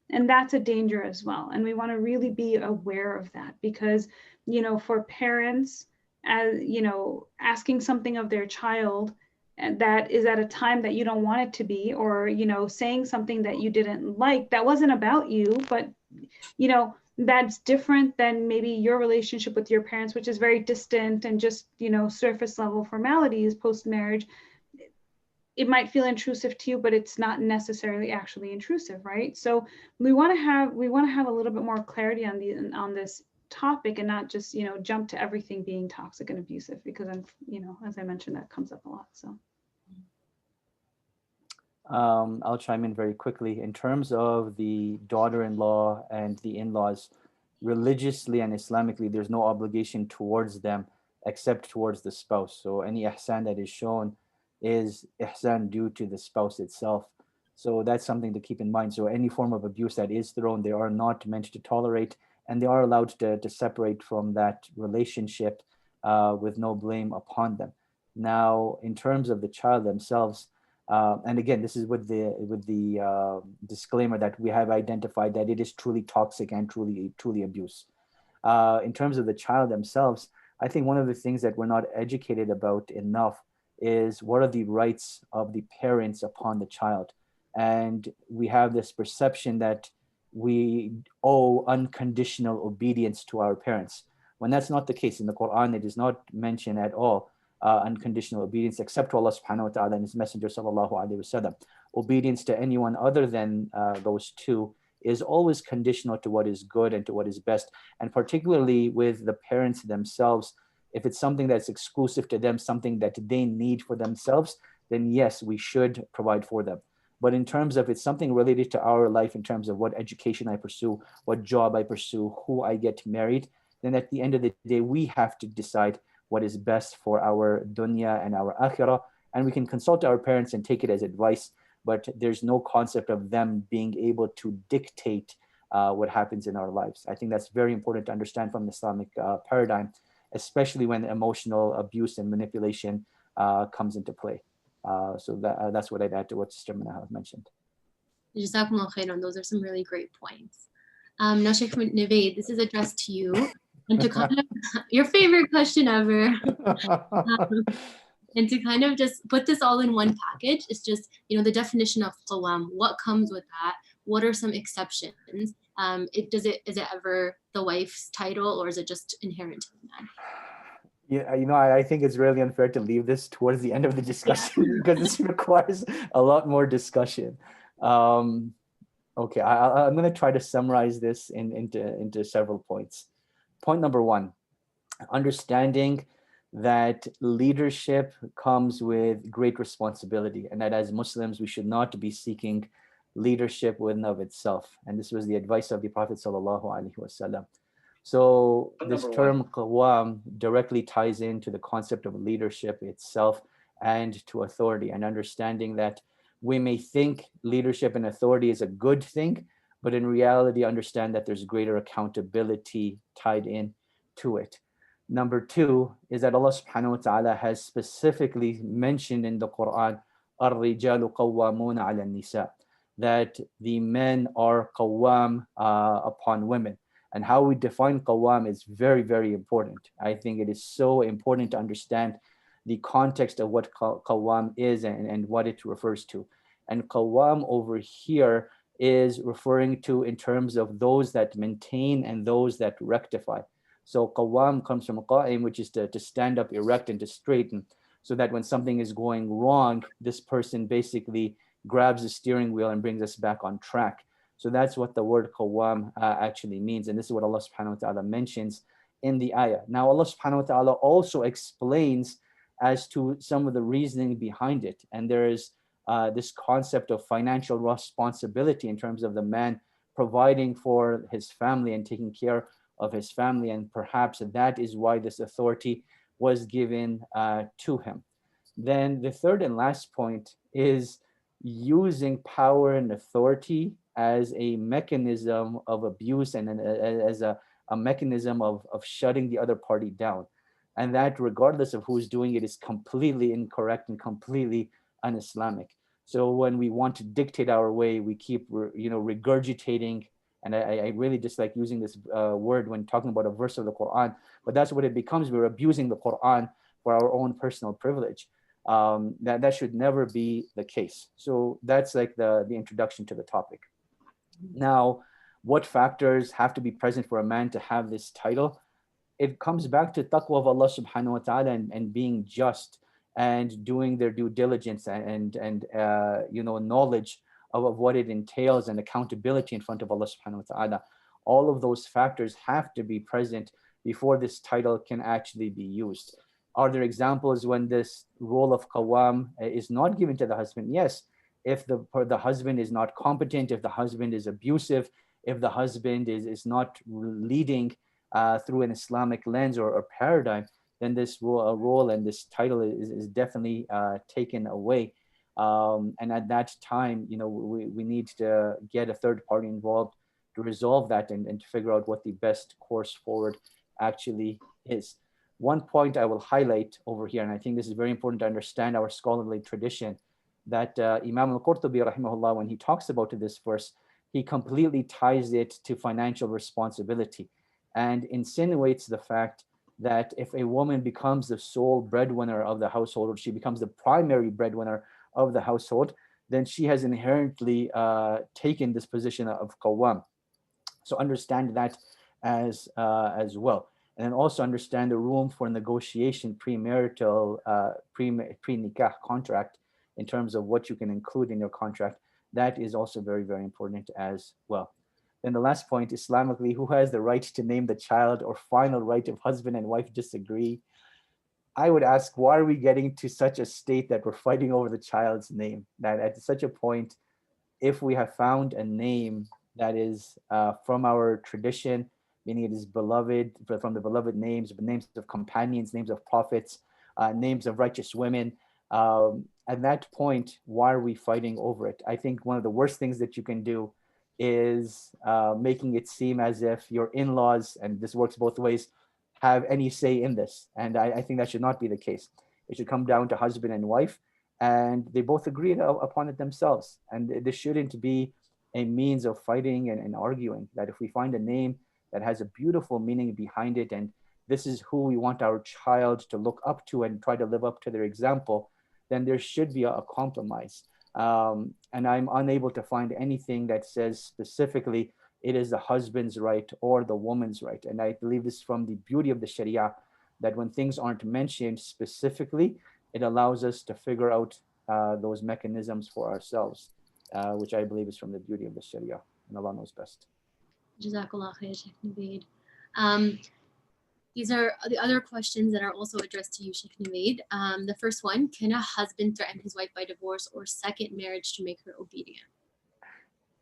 D: And that's a danger as well. And we want to really be aware of that, because, you know, for parents, as you know, asking something of their child and that is at a time that you don't want it to be, or, you know, saying something that you didn't like, that wasn't about you, but, you know, that's different than maybe your relationship with your parents, which is very distant and just, you know, surface level formalities post marriage. It might feel intrusive to you, but it's not necessarily actually intrusive, right? So we want to have a little bit more clarity on this topic, and not just, you know, jump to everything being toxic and abusive, because I'm, you know, as I mentioned, that comes up a lot. So
C: I'll chime in very quickly. In terms of the daughter-in-law and the in-laws, religiously and Islamically, there's no obligation towards them except towards the spouse. So any ihsan that is shown is ihsan due to the spouse itself. So that's something to keep in mind. So any form of abuse that is thrown, they are not meant to tolerate, and they are allowed to separate from that relationship with no blame upon them. Now, in terms of the child themselves, and again, this is with the disclaimer that we have identified that it is truly toxic and truly abuse. In terms of the child themselves, I think one of the things that we're not educated about enough is what are the rights of the parents upon the child. And we have this perception that we owe unconditional obedience to our parents, when that's not the case. In the Quran, it is not mentioned at all unconditional obedience, except to Allah subhanahu wa ta'ala and His Messenger sallallahu alaihi wasallam. Obedience to anyone other than those two is always conditional to what is good and to what is best. And particularly with the parents themselves, if it's something that's exclusive to them, something that they need for themselves, then yes, we should provide for them. But in terms of it's something related to our life, in terms of what education I pursue, what job I pursue, who I get married, then at the end of the day, we have to decide what is best for our dunya and our akhirah. And we can consult our parents and take it as advice, but there's no concept of them being able to dictate what happens in our lives. I think that's very important to understand from the Islamic paradigm, especially when emotional abuse and manipulation comes into play. So that's what I'd add to what Sister Menahal mentioned.
A: Jazakumullah khairan. Those are some really great points. Now, Sheikh Navaid, this is addressed to you, and to kind of your favorite question ever. And to kind of just put this all in one package, it's just, you know, the definition of qawwam, what comes with that, what are some exceptions? Is it ever the wife's title, or is it just inherent to the man?
C: Yeah, you know, I think it's really unfair to leave this towards the end of the discussion because this requires a lot more discussion. Okay, I'm going to try to summarize this into several points. Point number one, understanding that leadership comes with great responsibility, and that as Muslims, we should not be seeking leadership within of itself. And this was the advice of the Prophet sallallahu alaihi wasallam. So this term qawwam directly ties into the concept of leadership itself and to authority, and understanding that we may think leadership and authority is a good thing, but in reality understand that there's greater accountability tied in to it. Number two is that Allah subhanahu wa ta'ala has specifically mentioned in the Quran, الرِّجَالُ قَوَّامُونَ عَلَى النِّسَاءِ, that the men are qawwam upon women. And how we define qawwam is very, very important. I think it is so important to understand the context of what qawwam is and what it refers to. And qawwam over here is referring to in terms of those that maintain and those that rectify. So qawwam comes from qa'im, which is to stand up erect and to straighten, so that when something is going wrong, this person basically grabs the steering wheel and brings us back on track. So that's what the word qawwam actually means. And this is what Allah subhanahu wa ta'ala mentions in the ayah. Now Allah subhanahu wa ta'ala also explains as to some of the reasoning behind it. And there is this concept of financial responsibility in terms of the man providing for his family and taking care of his family. And perhaps that is why this authority was given to him. Then the third and last point is using power and authority as a mechanism of abuse and as a a mechanism of shutting the other party down. And that, regardless of who's doing it, is completely incorrect and completely un-Islamic. So when we want to dictate our way, we keep, regurgitating. And I really dislike using this word when talking about a verse of the Quran, but that's what it becomes. We're abusing the Quran for our own personal privilege. That should never be the case. So that's like the introduction to the topic. Now, what factors have to be present for a man to have this title? It comes back to taqwa of Allah subhanahu wa ta'ala and being just and doing their due diligence and knowledge of what it entails and accountability in front of Allah subhanahu wa ta'ala. All of those factors have to be present before this title can actually be used. Are there examples when this role of qawwam is not given to the husband? Yes. If the husband is not competent, if the husband is abusive, if the husband is not leading through an Islamic lens or paradigm, then this role and this title is definitely taken away. And at that time, we need to get a third party involved to resolve that and to figure out what the best course forward actually is. One point I will highlight over here, and I think this is very important to understand our scholarly tradition, that Imam al-Qurtubi rahimahullah, when he talks about this verse, he completely ties it to financial responsibility and insinuates the fact that if a woman becomes the sole breadwinner of the household, or she becomes the primary breadwinner of the household, then she has inherently taken this position of qawwam. So understand that as well. And then also understand the room for negotiation premarital, pre-nikah contract in terms of what you can include in your contract. That is also very, very important as well. Then the last point, Islamically, who has the right to name the child or final right if husband and wife disagree? I would ask, why are we getting to such a state that we're fighting over the child's name? That at such a point, if we have found a name that is from our tradition, meaning it is beloved, from the beloved names of companions, names of prophets, names of righteous women, at that point, why are we fighting over it? I think one of the worst things that you can do is making it seem as if your in-laws, and this works both ways, have any say in this. And I think that should not be the case. It should come down to husband and wife, and they both agree upon it themselves. And this shouldn't be a means of fighting and arguing. That if we find a name that has a beautiful meaning behind it, and this is who we want our child to look up to and try to live up to their example, then there should be a compromise. And I'm unable to find anything that says specifically it is the husband's right or the woman's right. And I believe this is from the beauty of the Sharia, that when things aren't mentioned specifically, it allows us to figure out those mechanisms for ourselves, which I believe is from the beauty of the Sharia, and Allah knows best.
A: Jazakallah khair, Sheikh Navaid. These are the other questions that are also addressed to you, Sheikh Navaid. The first one, can a husband threaten his wife by divorce or second marriage to make her obedient?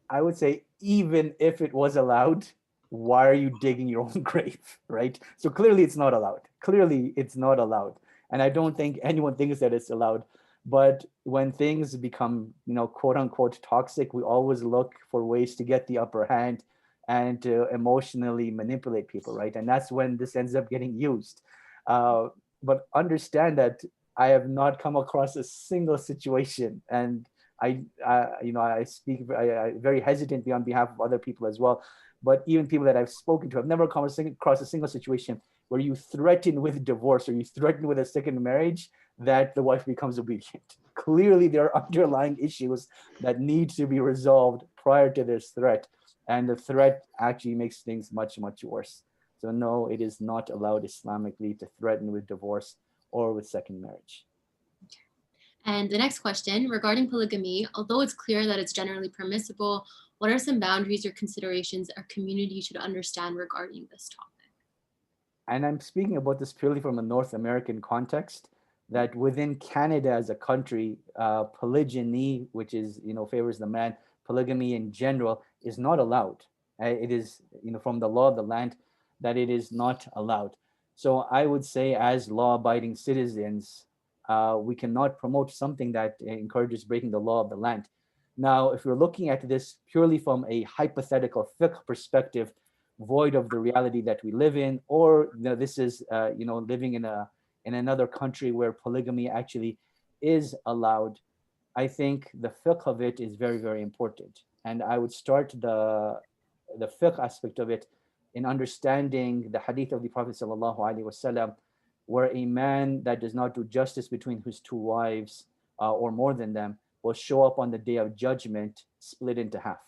C: I would say, even if it was allowed, why are you digging your own grave, right? So clearly it's not allowed. Clearly it's not allowed. And I don't think anyone thinks that it's allowed. But when things become, quote unquote toxic, we always look for ways to get the upper hand and to emotionally manipulate people, right? And that's when this ends up getting used. But understand that I have not come across a single situation, and I speak very hesitantly on behalf of other people as well. But even people that I've spoken to, I've never come across a single situation where you threaten with divorce or you threaten with a second marriage that the wife becomes obedient. Clearly, there are underlying issues that need to be resolved prior to this threat. And the threat actually makes things much, much worse. So no, it is not allowed Islamically to threaten with divorce or with second marriage.
A: And the next question, regarding polygamy, although it's clear that it's generally permissible, what are some boundaries or considerations our community should understand regarding this topic?
C: And I'm speaking about this purely from a North American context, that within Canada as a country, polygyny, which is, favors the man, polygamy in general, is not allowed. It is, from the law of the land, that it is not allowed. So I would say, as law-abiding citizens, we cannot promote something that encourages breaking the law of the land. Now, if we're looking at this purely from a hypothetical fiqh perspective, void of the reality that we live in, or this is living in another country where polygamy actually is allowed. I think the fiqh of it is very, very important. And I would start the fiqh aspect of it in understanding the hadith of the Prophet sallallahu alaihi wasallam, where a man that does not do justice between his two wives or more than them will show up on the day of judgment split into half.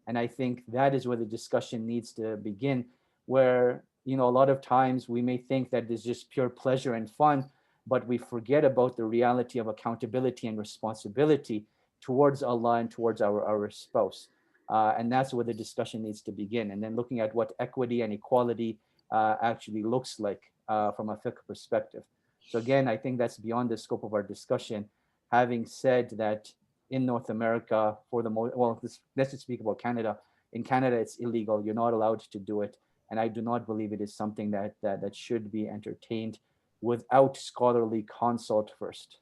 C: And I think that is where the discussion needs to begin, where, a lot of times we may think that there's just pure pleasure and fun, but we forget about the reality of accountability and responsibility towards Allah and towards our spouse. And that's where the discussion needs to begin. And then looking at what equity and equality actually looks like from a fiqh perspective. So again, I think that's beyond the scope of our discussion. Having said that, in North America, let's just speak about Canada. In Canada, it's illegal. You're not allowed to do it. And I do not believe it is something that should be entertained without scholarly consult first.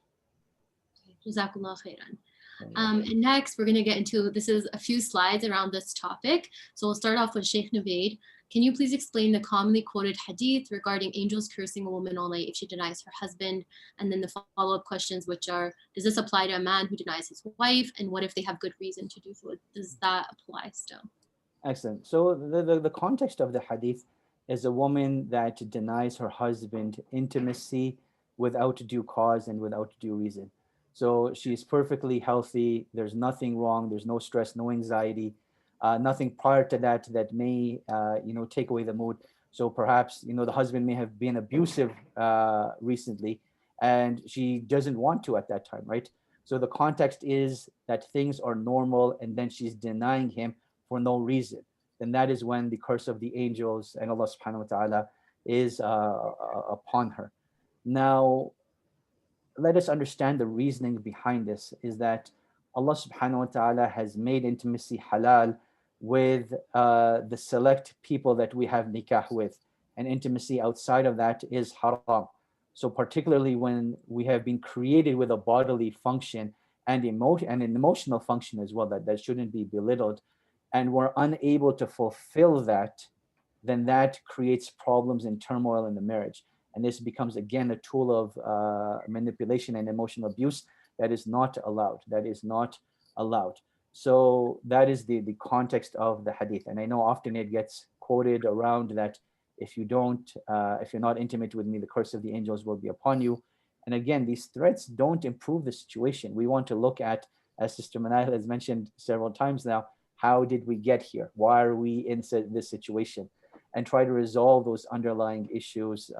A: Jazakallah khairan. And next, we're going to get into, this is a few slides around this topic. So we'll start off with Sheikh Navaid. Can you please explain the commonly quoted hadith regarding angels cursing a woman all night if she denies her husband? And then the follow-up questions, which are, does this apply to a man who denies his wife? And what if they have good reason to do so? Does that apply still?
C: Excellent. So the context of the hadith is a woman that denies her husband intimacy without due cause and without due reason. So she's perfectly healthy. There's nothing wrong. There's no stress, no anxiety, nothing prior to that may, take away the mood. So perhaps, the husband may have been abusive recently, and she doesn't want to at that time, right? So the context is that things are normal, and then she's denying him for no reason. Then that is when the curse of the angels and Allah subhanahu wa ta'ala is upon her. Now, let us understand the reasoning behind this is that Allah subhanahu wa ta'ala has made intimacy halal with the select people that we have nikah with, and intimacy outside of that is haram. So particularly when we have been created with a bodily function and an emotional function as well, that shouldn't be belittled, and we're unable to fulfill that, then that creates problems and turmoil in the marriage. And this becomes, again, a tool of manipulation and emotional abuse that is not allowed. So that is the context of the hadith. And I know often it gets quoted around that if you're not intimate with me, the curse of the angels will be upon you. And again, these threats don't improve the situation. We want to look at, as Sister Menahal has mentioned several times now, how did we get here? Why are we in this situation? And try to resolve those underlying issues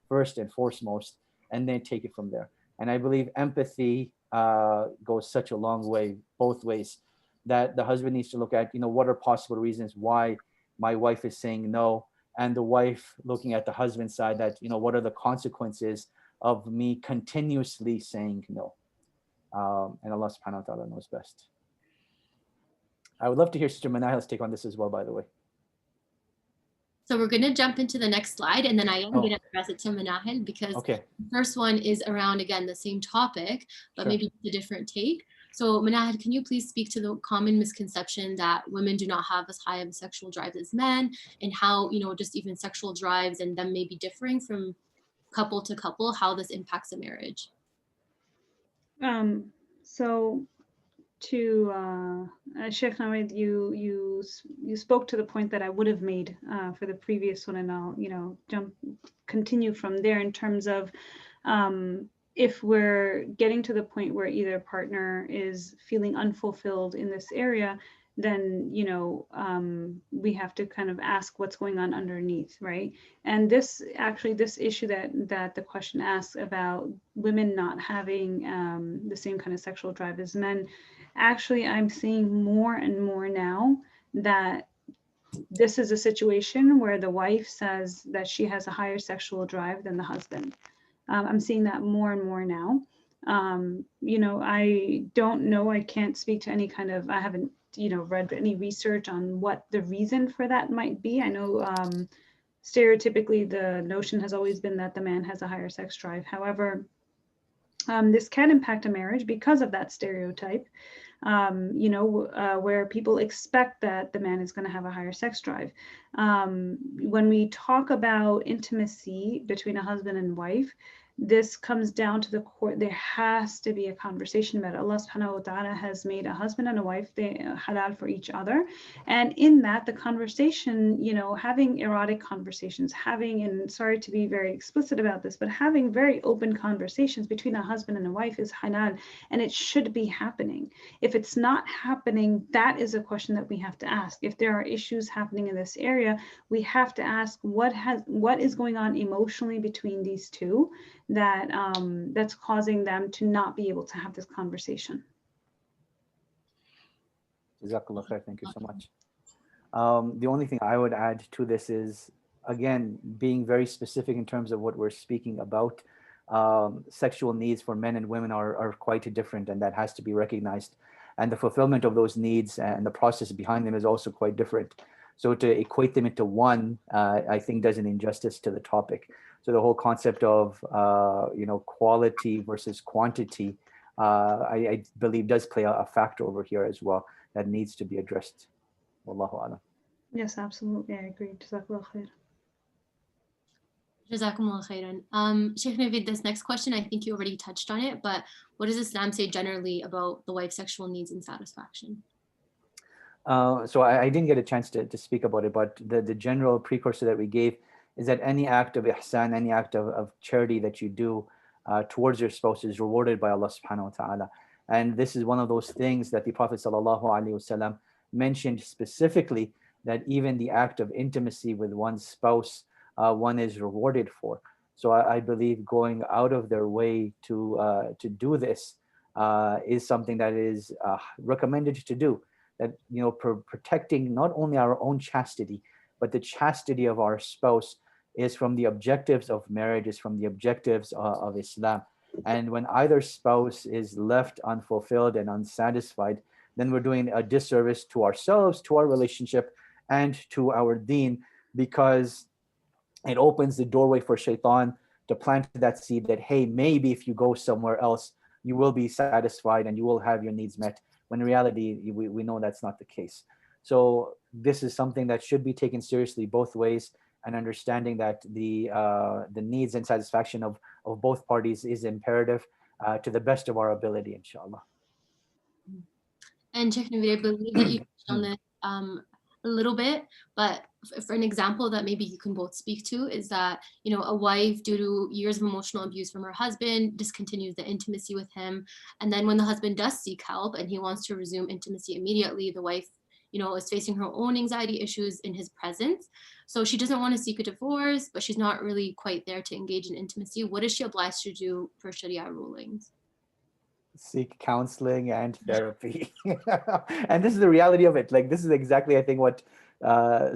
C: first and foremost, and then take it from there. And I believe empathy goes such a long way, both ways, that the husband needs to look at, what are possible reasons why my wife is saying no, and the wife looking at the husband's side, that, what are the consequences of me continuously saying no? And Allah subhanahu wa ta'ala knows best. I would love to hear Sister Menahal's take on this as well, by the way.
A: So we're going to jump into the next slide, and then I am going to address it to Menahal, because the first one is around, again, the same topic, but maybe a different take. So Menahal, can you please speak to the common misconception that women do not have as high of a sexual drive as men, and how, just even sexual drives and them may be differing from couple to couple, how this impacts a marriage?
D: So to Sheikh Navaid, you spoke to the point that I would have made for the previous one, and I'll continue from there in terms of if we're getting to the point where either partner is feeling unfulfilled in this area, then we have to kind of ask what's going on underneath, right? And this issue that the question asks about women not having the same kind of sexual drive as men, actually I'm seeing more and more now that this is a situation where the wife says that she has a higher sexual drive than the husband. I'm seeing that more and more now. I don't know, I can't speak to any kind of, I haven't read any research on what the reason for that might be. I know stereotypically the notion has always been that the man has a higher sex drive. However, This can impact a marriage because of that stereotype, where people expect that the man is going to have a higher sex drive. When we talk about intimacy between a husband and wife, this comes down to the core. There has to be a conversation about it. Allah subhanahu wa ta'ala has made a husband and a wife, they halal for each other. And in that, the conversation, having erotic conversations, and sorry to be very explicit about this, but having very open conversations between a husband and a wife is halal, and it should be happening. If it's not happening, that is a question that we have to ask. If there are issues happening in this area, we have to ask what is going on emotionally between these two that's causing them to not be able to have this conversation.
C: Jazakallah khair. Thank you so much. The only thing I would add to this is, again, being very specific in terms of what we're speaking about. Sexual needs for men and women are quite different, and that has to be recognized. And the fulfillment of those needs and the process behind them is also quite different. So to equate them into one, I think does an injustice to the topic. So the whole concept of quality versus quantity, I believe does play a factor over here as well that needs to be addressed. Wallahu a'lam.
D: Yes, absolutely, I agree. Jazakallah khair.
A: Jazakumullah khairan. Sheikh Navaid, this next question, I think you already touched on it, but what does Islam say generally about the wife's sexual needs and satisfaction?
C: So I didn't get a chance to speak about it, but the general precursor that we gave is that any act of ihsan, any act of charity that you do towards your spouse is rewarded by Allah subhanahu wa ta'ala. And this is one of those things that the Prophet sallallahu alaihi wasallam mentioned specifically, that even the act of intimacy with one's spouse, one is rewarded for. So I believe going out of their way to do this is something that is recommended to do. That, protecting not only our own chastity, but the chastity of our spouse is from the objectives of marriage, is from the objectives of Islam. And when either spouse is left unfulfilled and unsatisfied, then we're doing a disservice to ourselves, to our relationship, and to our deen, because it opens the doorway for shaitan to plant that seed that, hey, maybe if you go somewhere else, you will be satisfied and you will have your needs met. When in reality, we know that's not the case. So this is something that should be taken seriously both ways, and understanding that the needs and satisfaction of both parties is imperative to the best of our ability, inshallah.
A: And Sheikh Navaid, I believe that you touched on this a little bit, but for an example that maybe you can both speak to is that, a wife, due to years of emotional abuse from her husband, discontinues the intimacy with him. And then when the husband does seek help and he wants to resume intimacy immediately, the wife, is facing her own anxiety issues in his presence. So she doesn't want to seek a divorce, but she's not really quite there to engage in intimacy. What is she obliged to do per Sharia rulings?
C: Seek counseling and therapy. And this is the reality of it. Like, this is exactly, I think, what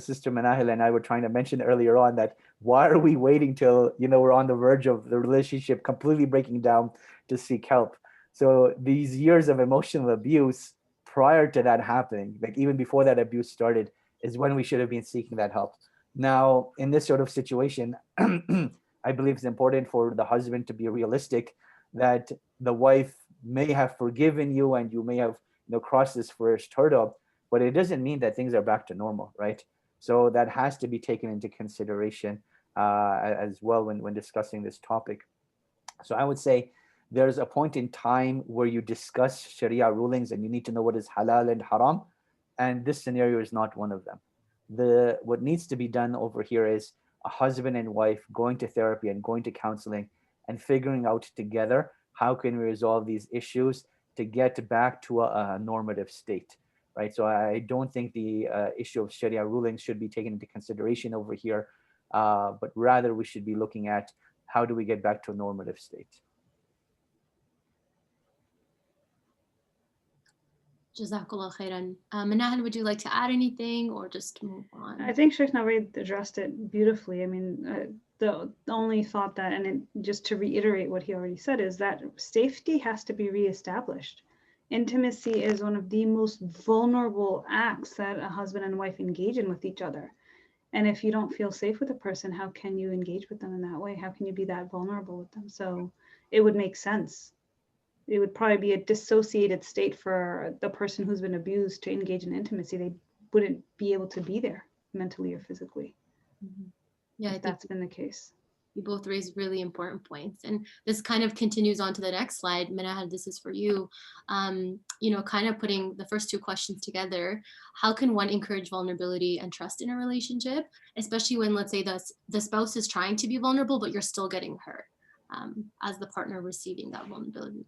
C: Sister Menahal and I were trying to mention earlier on, that why are we waiting till, we're on the verge of the relationship completely breaking down to seek help? So these years of emotional abuse prior to that happening, like even before that abuse started, is when we should have been seeking that help. Now, in this sort of situation, I believe it's important for the husband to be realistic, that the wife may have forgiven you and you may have crossed this first hurdle, but it doesn't mean that things are back to normal, right? So that has to be taken into consideration as well when discussing this topic. So I would say there's a point in time where you discuss Sharia rulings and you need to know what is halal and haram, and this scenario is not one of them. What needs to be done over here is a husband and wife going to therapy and going to counseling and figuring out together how can we resolve these issues to get back to a normative state, right? So I don't think the issue of Sharia rulings should be taken into consideration over here, but rather we should be looking at how do we get back to a normative state.
A: Jazakallah khairan. Menahal, would you like to add anything or just move on?
D: I think Sheikh Navaid addressed it beautifully. I mean, the only thought that, and just to reiterate what he already said, is that safety has to be reestablished. Intimacy is one of the most vulnerable acts that a husband and wife engage in with each other. And if you don't feel safe with a person, how can you engage with them in that way? How can you be that vulnerable with them? So it would make sense it would probably be a dissociated state for the person who's been abused to engage in intimacy. They wouldn't be able to be there mentally or physically.
A: Yeah, I
D: if
A: think
D: that's been the case.
A: you both raised really important points, and this kind of continues on to the next slide. Menahal, this is for you. You know, kind of putting the first two questions together. How can one encourage vulnerability and trust in a relationship, especially when, let's say, the spouse is trying to be vulnerable, but you're still getting hurt as the partner receiving that vulnerability?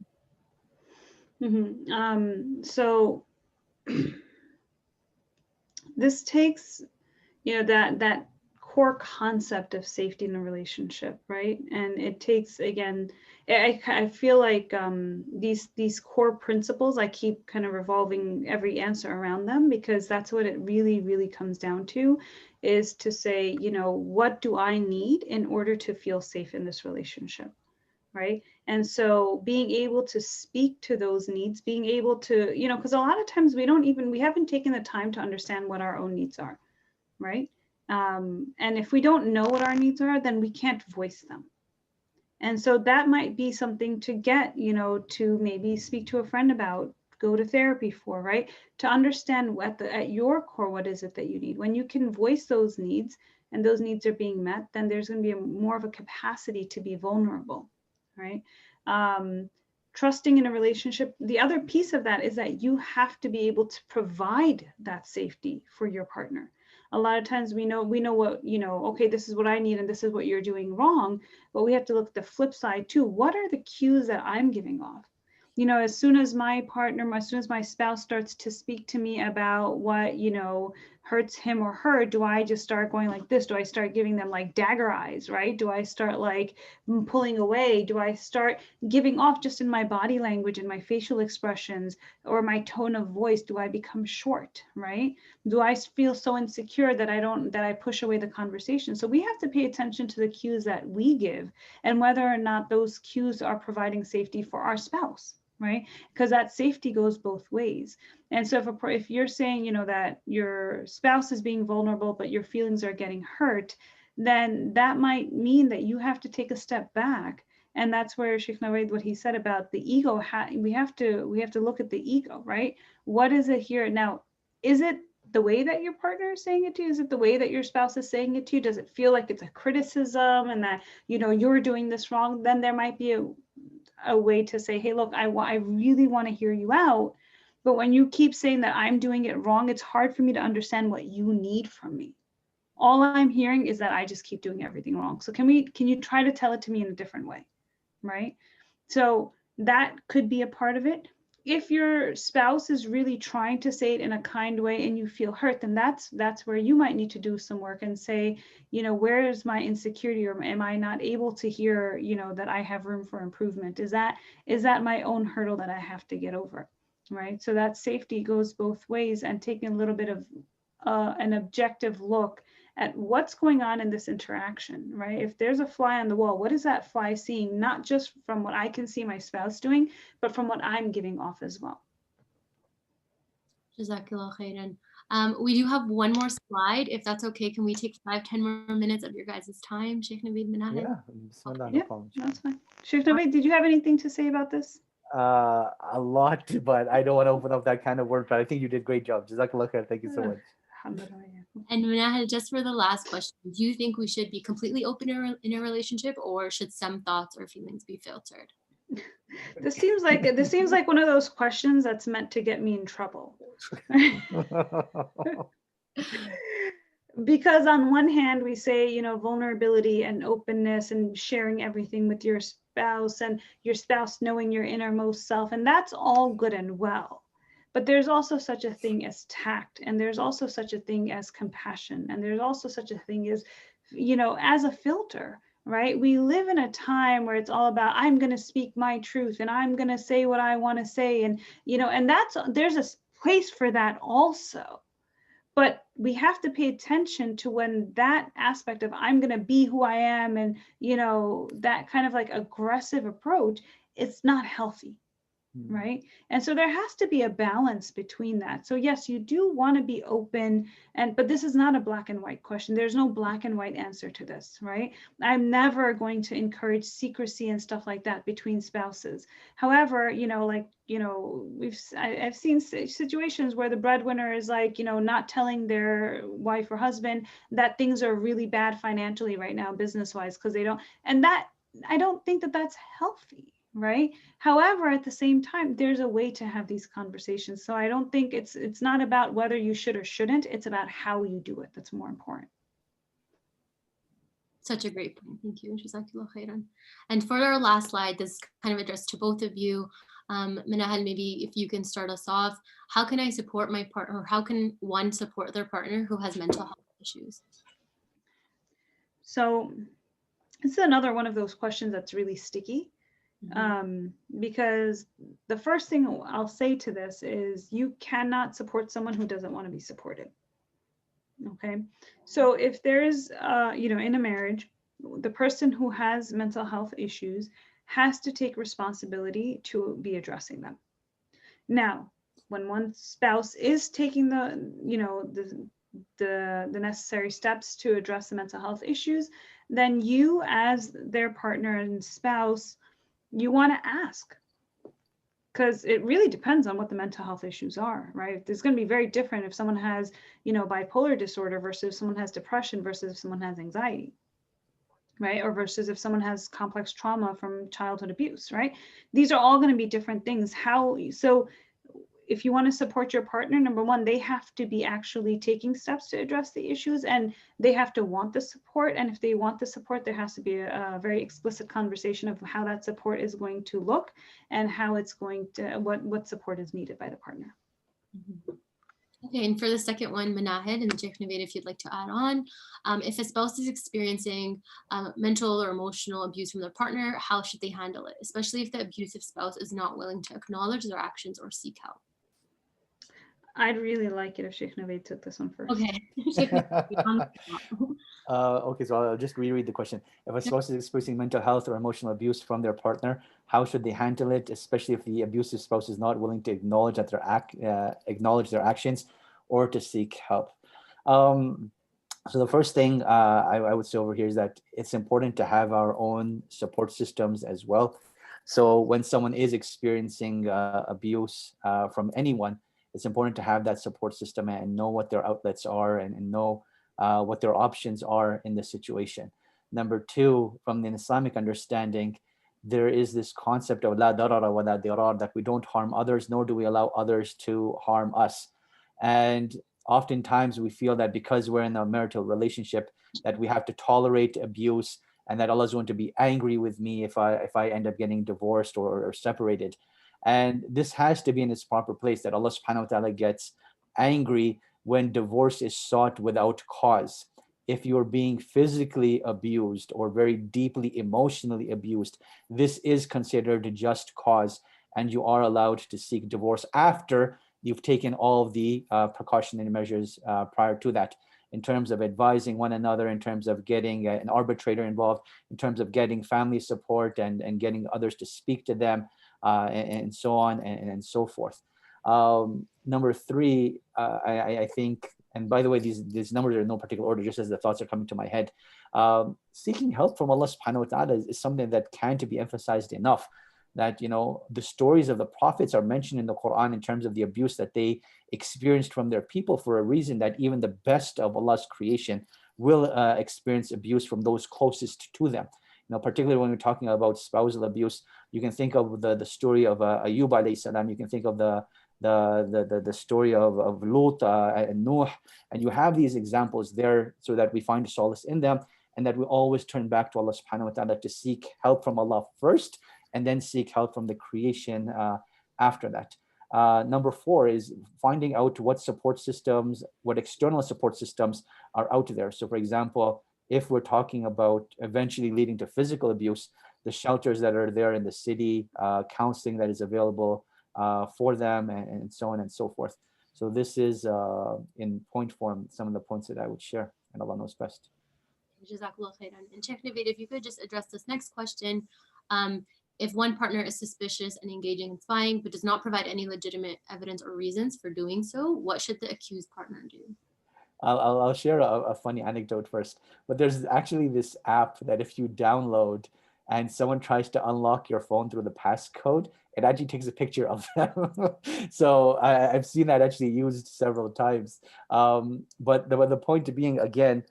D: So this takes, you know, that core concept of safety in a relationship, right? And it takes, again, I feel like these core principles, I keep kind of revolving every answer around them, because that's what it really, really comes down to, is to say, you know, what do I need in order to feel safe in this relationship, right? And so being able to speak to those needs, being able to, you know, because a lot of times we haven't taken the time to understand what our own needs are, right? And if we don't know what our needs are, then we can't voice them. And so that might be something to get, you know, to maybe speak to a friend about, go to therapy for, right? To understand at your core, what is it that you need? When you can voice those needs and those needs are being met, then there's going to be more of a capacity to be vulnerable, right? Trusting in a relationship, the other piece of that is that you have to be able to provide that safety for your partner. A lot of times we know what, you know, okay, this is what I need and this is what you're doing wrong, but we have to look at the flip side too. What are the cues that I'm giving off? You know, as soon as my partner, as soon as my spouse starts to speak to me about what, you know, hurts him or her, do I just start going like this? Do I start giving them like dagger eyes, right? Do I start like pulling away? Do I start giving off just in my body language and my facial expressions or my tone of voice? Do I become short, right? Do I feel so insecure that I push away the conversation? So we have to pay attention to the cues that we give and whether or not those cues are providing safety for our spouse, right? Because that safety goes both ways. And so if you're saying, you know, that your spouse is being vulnerable, but your feelings are getting hurt, then that might mean that you have to take a step back. And that's where Sheikh Navaid, what he said about the ego, we have to look at the ego, right? What is it here? Now, is it the way that your partner is saying it to you? Is it the way that your spouse is saying it to you? Does it feel like it's a criticism and that, you know, you're doing this wrong? Then there might be a way to say, hey, look, I really want to hear you out. But when you keep saying that I'm doing it wrong, it's hard for me to understand what you need from me. All I'm hearing is that I just keep doing everything wrong. So can you try to tell it to me in a different way, right? So that could be a part of it. If your spouse is really trying to say it in a kind way and you feel hurt, then that's where you might need to do some work and say, you know, where is my insecurity, or am I not able to hear, you know, that I have room for improvement? Is that my own hurdle that I have to get over, right? So that safety goes both ways, and taking a little bit of an objective look at what's going on in this interaction, right? If there's a fly on the wall, what is that fly seeing? Not just from what I can see my spouse doing, but from what I'm giving off as well.
A: Jazakallah khairan. We do have one more slide. If that's okay, can we take 5-10 more minutes of your guys' time, Sheikh Navaid, Menahal?
C: Yeah, bismillah,
D: no problem. That's fine. Sheikh Navaid, did you have anything to say about this?
C: A lot, but I don't want to open up that kind of word, but I think you did a great job. Jazakallah khair. Thank you so much.
A: And Menahal, just for the last question, do you think we should be completely open in a relationship, or should some thoughts or feelings be filtered?
D: This seems like one of those questions that's meant to get me in trouble. Because on one hand, we say, you know, vulnerability and openness and sharing everything with your spouse and your spouse knowing your innermost self, and that's all good and well. But there's also such a thing as tact, and there's also such a thing as compassion, and there's also such a thing as, you know, as a filter, right? We live in a time where it's all about, I'm going to speak my truth and I'm going to say what I want to say. And, you know, and there's a place for that also. But we have to pay attention to when that aspect of I'm going to be who I am and, you know, that kind of like aggressive approach, it's not healthy. right? And so there has to be a balance between that. So yes, you do want to be open, but this is not a black and white question. There's no black and white answer to this, right? I'm never going to encourage secrecy and stuff like that between spouses. However, I've seen situations where the breadwinner is like, not telling their wife or husband that things are really bad financially right now, business-wise, because they don't, and that, I don't think that that's healthy, right? However, at the same time, there's a way to have these conversations. So I don't think it's not about whether you should or shouldn't, it's about how you do it that's more important.
A: Such a great point. Thank you. Jazakallah khairan. And for our last slide, this is kind of addressed to both of you. Menahal, maybe if you can start us off, how can I support my partner, or how can one support their partner who has mental health issues?
D: So this is another one of those questions that's really sticky. Because the first thing I'll say to this is you cannot support someone who doesn't want to be supported. Okay, so if there's, in a marriage, the person who has mental health issues has to take responsibility to be addressing them. Now, when one spouse is taking the necessary steps to address the mental health issues, then you as their partner and spouse, you want to ask, because it really depends on what the mental health issues are, right? It's going to be very different if someone has, bipolar disorder versus if someone has depression versus if someone has anxiety, right? Or versus if someone has complex trauma from childhood abuse, right? These are all going to be different things. So if you want to support your partner, number one, they have to be actually taking steps to address the issues, and they have to want the support. And if they want the support, there has to be a very explicit conversation of how that support is going to look and how it's going to, what support is needed by the partner.
A: Okay, and for the second one, Menahal and Sheikh Navaid, if you'd like to add on, if a spouse is experiencing mental or emotional abuse from their partner, how should they handle it, especially if the abusive spouse is not willing to acknowledge their actions or seek help?
D: I'd really like it if Sheikh Navaid took this one first.
A: Okay.
C: Okay, so I'll just reread the question. If a spouse is experiencing mental health or emotional abuse from their partner, how should they handle it, especially if the abusive spouse is not willing to acknowledge that acknowledge their actions or to seek help? So the first thing I would say over here is that it's important to have our own support systems as well. So when someone is experiencing abuse from anyone, it's important to have that support system and know what their outlets are and know what their options are in the situation. Number two, from the Islamic understanding, there is this concept of la darara wa la dirar, that we don't harm others, nor do we allow others to harm us. And oftentimes we feel that because we're in a marital relationship, that we have to tolerate abuse and that Allah is going to be angry with me if I end up getting divorced or separated. And this has to be in its proper place, that Allah subhanahu wa ta'ala gets angry when divorce is sought without cause. If you're being physically abused or very deeply emotionally abused, this is considered a just cause, and you are allowed to seek divorce after you've taken all of the precautionary measures prior to that, in terms of advising one another, in terms of getting an arbitrator involved, in terms of getting family support and getting others to speak to them, and so on and so forth. Number three, I think, and by the way, these numbers are in no particular order, just as the thoughts are coming to my head. Seeking help from Allah subhanahu wa ta'ala is something that can't be emphasized enough. That, the stories of the prophets are mentioned in the Quran in terms of the abuse that they experienced from their people, for a reason that even the best of Allah's creation will experience abuse from those closest to them. Particularly when we're talking about spousal abuse, you can think of the story of Ayyub alayhi salam. You can think of the story of Lut and Nuh, and you have these examples there so that we find solace in them, and that we always turn back to Allah subhanahu wa ta'ala to seek help from Allah first, and then seek help from the creation after that. Number four is finding out what support systems, what external support systems are out there. So for example, if we're talking about eventually leading to physical abuse, the shelters that are there in the city, counseling that is available for them, and so on and so forth. So this is in point form some of the points that I would share, and Allah knows best.
A: Jazakallah khairan. And Sheikh Navaid, if you could just address this next question. If one partner is suspicious and engaging in spying, but does not provide any legitimate evidence or reasons for doing so, what should the accused partner do?
C: I'll share a funny anecdote first, but there's actually this app that if you download and someone tries to unlock your phone through the passcode, it actually takes a picture of them. So I've seen that actually used several times. But the point being, again,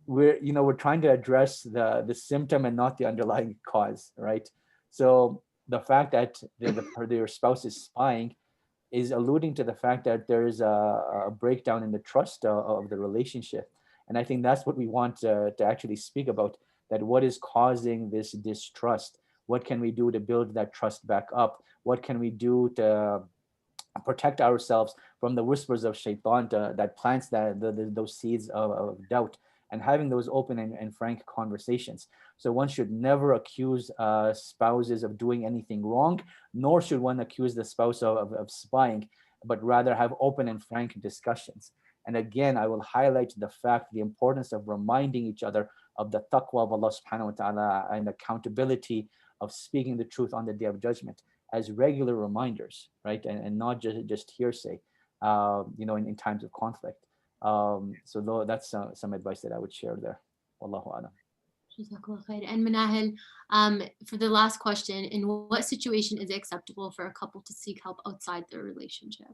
C: we're trying to address the symptom and not the underlying cause, right? So the fact that your spouse is spying is alluding to the fact that there is a breakdown in the trust of the relationship. And I think that's what we want to actually speak about, that what is causing this distrust? What can we do to build that trust back up? What can we do to protect ourselves from the whispers of shaitan that plants those seeds of doubt, and having those open and frank conversations. So one should never accuse spouses of doing anything wrong, nor should one accuse the spouse of spying, but rather have open and frank discussions. And again, I will highlight the importance of reminding each other of the taqwa of Allah subhanahu wa ta'ala and accountability of speaking the truth on the day of judgment as regular reminders, right? And not just hearsay, in times of conflict. So that's some advice that I would share there. Wallahu alam.
A: Jazakallah khair. And Menahal, for the last question, in what situation is it acceptable for a couple to seek help outside their relationship?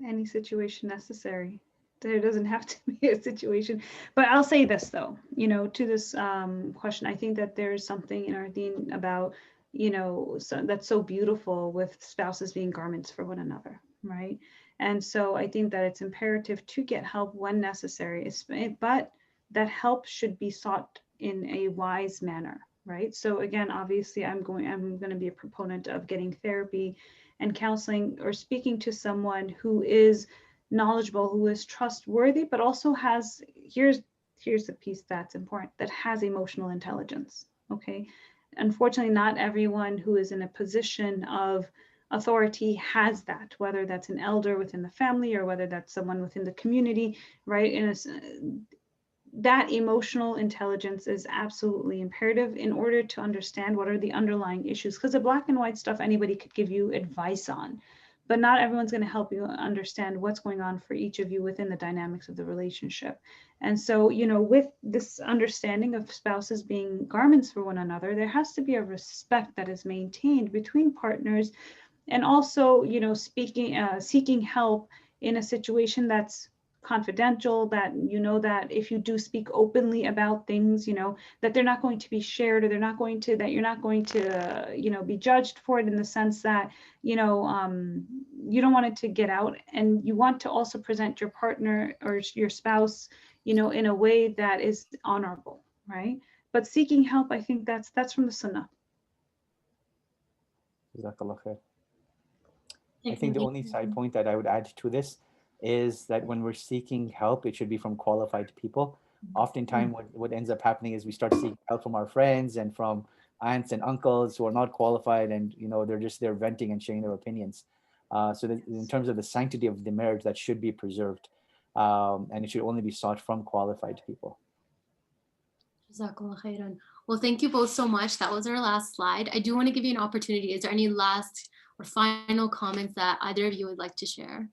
D: Any situation necessary. There doesn't have to be a situation. But I'll say this though, to this question, I think that there's something in our deen about, that's so beautiful with spouses being garments for one another, right? And so I think that it's imperative to get help when necessary, but that help should be sought in a wise manner, right? So again, obviously I'm going to be a proponent of getting therapy and counseling or speaking to someone who is knowledgeable, who is trustworthy, but also here's the piece that's important, that has emotional intelligence, okay? Unfortunately, not everyone who is in a position of authority has that, whether that's an elder within the family or whether that's someone within the community, right? That emotional intelligence is absolutely imperative in order to understand what are the underlying issues, because the black and white stuff anybody could give you advice on, but not everyone's going to help you understand what's going on for each of you within the dynamics of the relationship. And so, with this understanding of spouses being garments for one another, there has to be a respect that is maintained between partners, and also, seeking help in a situation that's confidential, that that if you do speak openly about things, that they're not going to be shared, or that you're not going to be judged for it, in the sense that you don't want it to get out, and you want to also present your partner or your spouse in a way that is honorable, right? But seeking help, I think that's from the sunnah.
C: Jazakallah khair. I think the only side point that I would add to this is that when we're seeking help, it should be from qualified people. Oftentimes, what ends up happening is we start seeking help from our friends and from aunts and uncles who are not qualified, and they're just there venting and sharing their opinions. So that in terms of the sanctity of the marriage, that should be preserved, and it should only be sought from qualified people.
A: Jazakallah khairan. Well, thank you both so much. That was our last slide. I do want to give you an opportunity. Is there any last or final comments that either of you would like to share?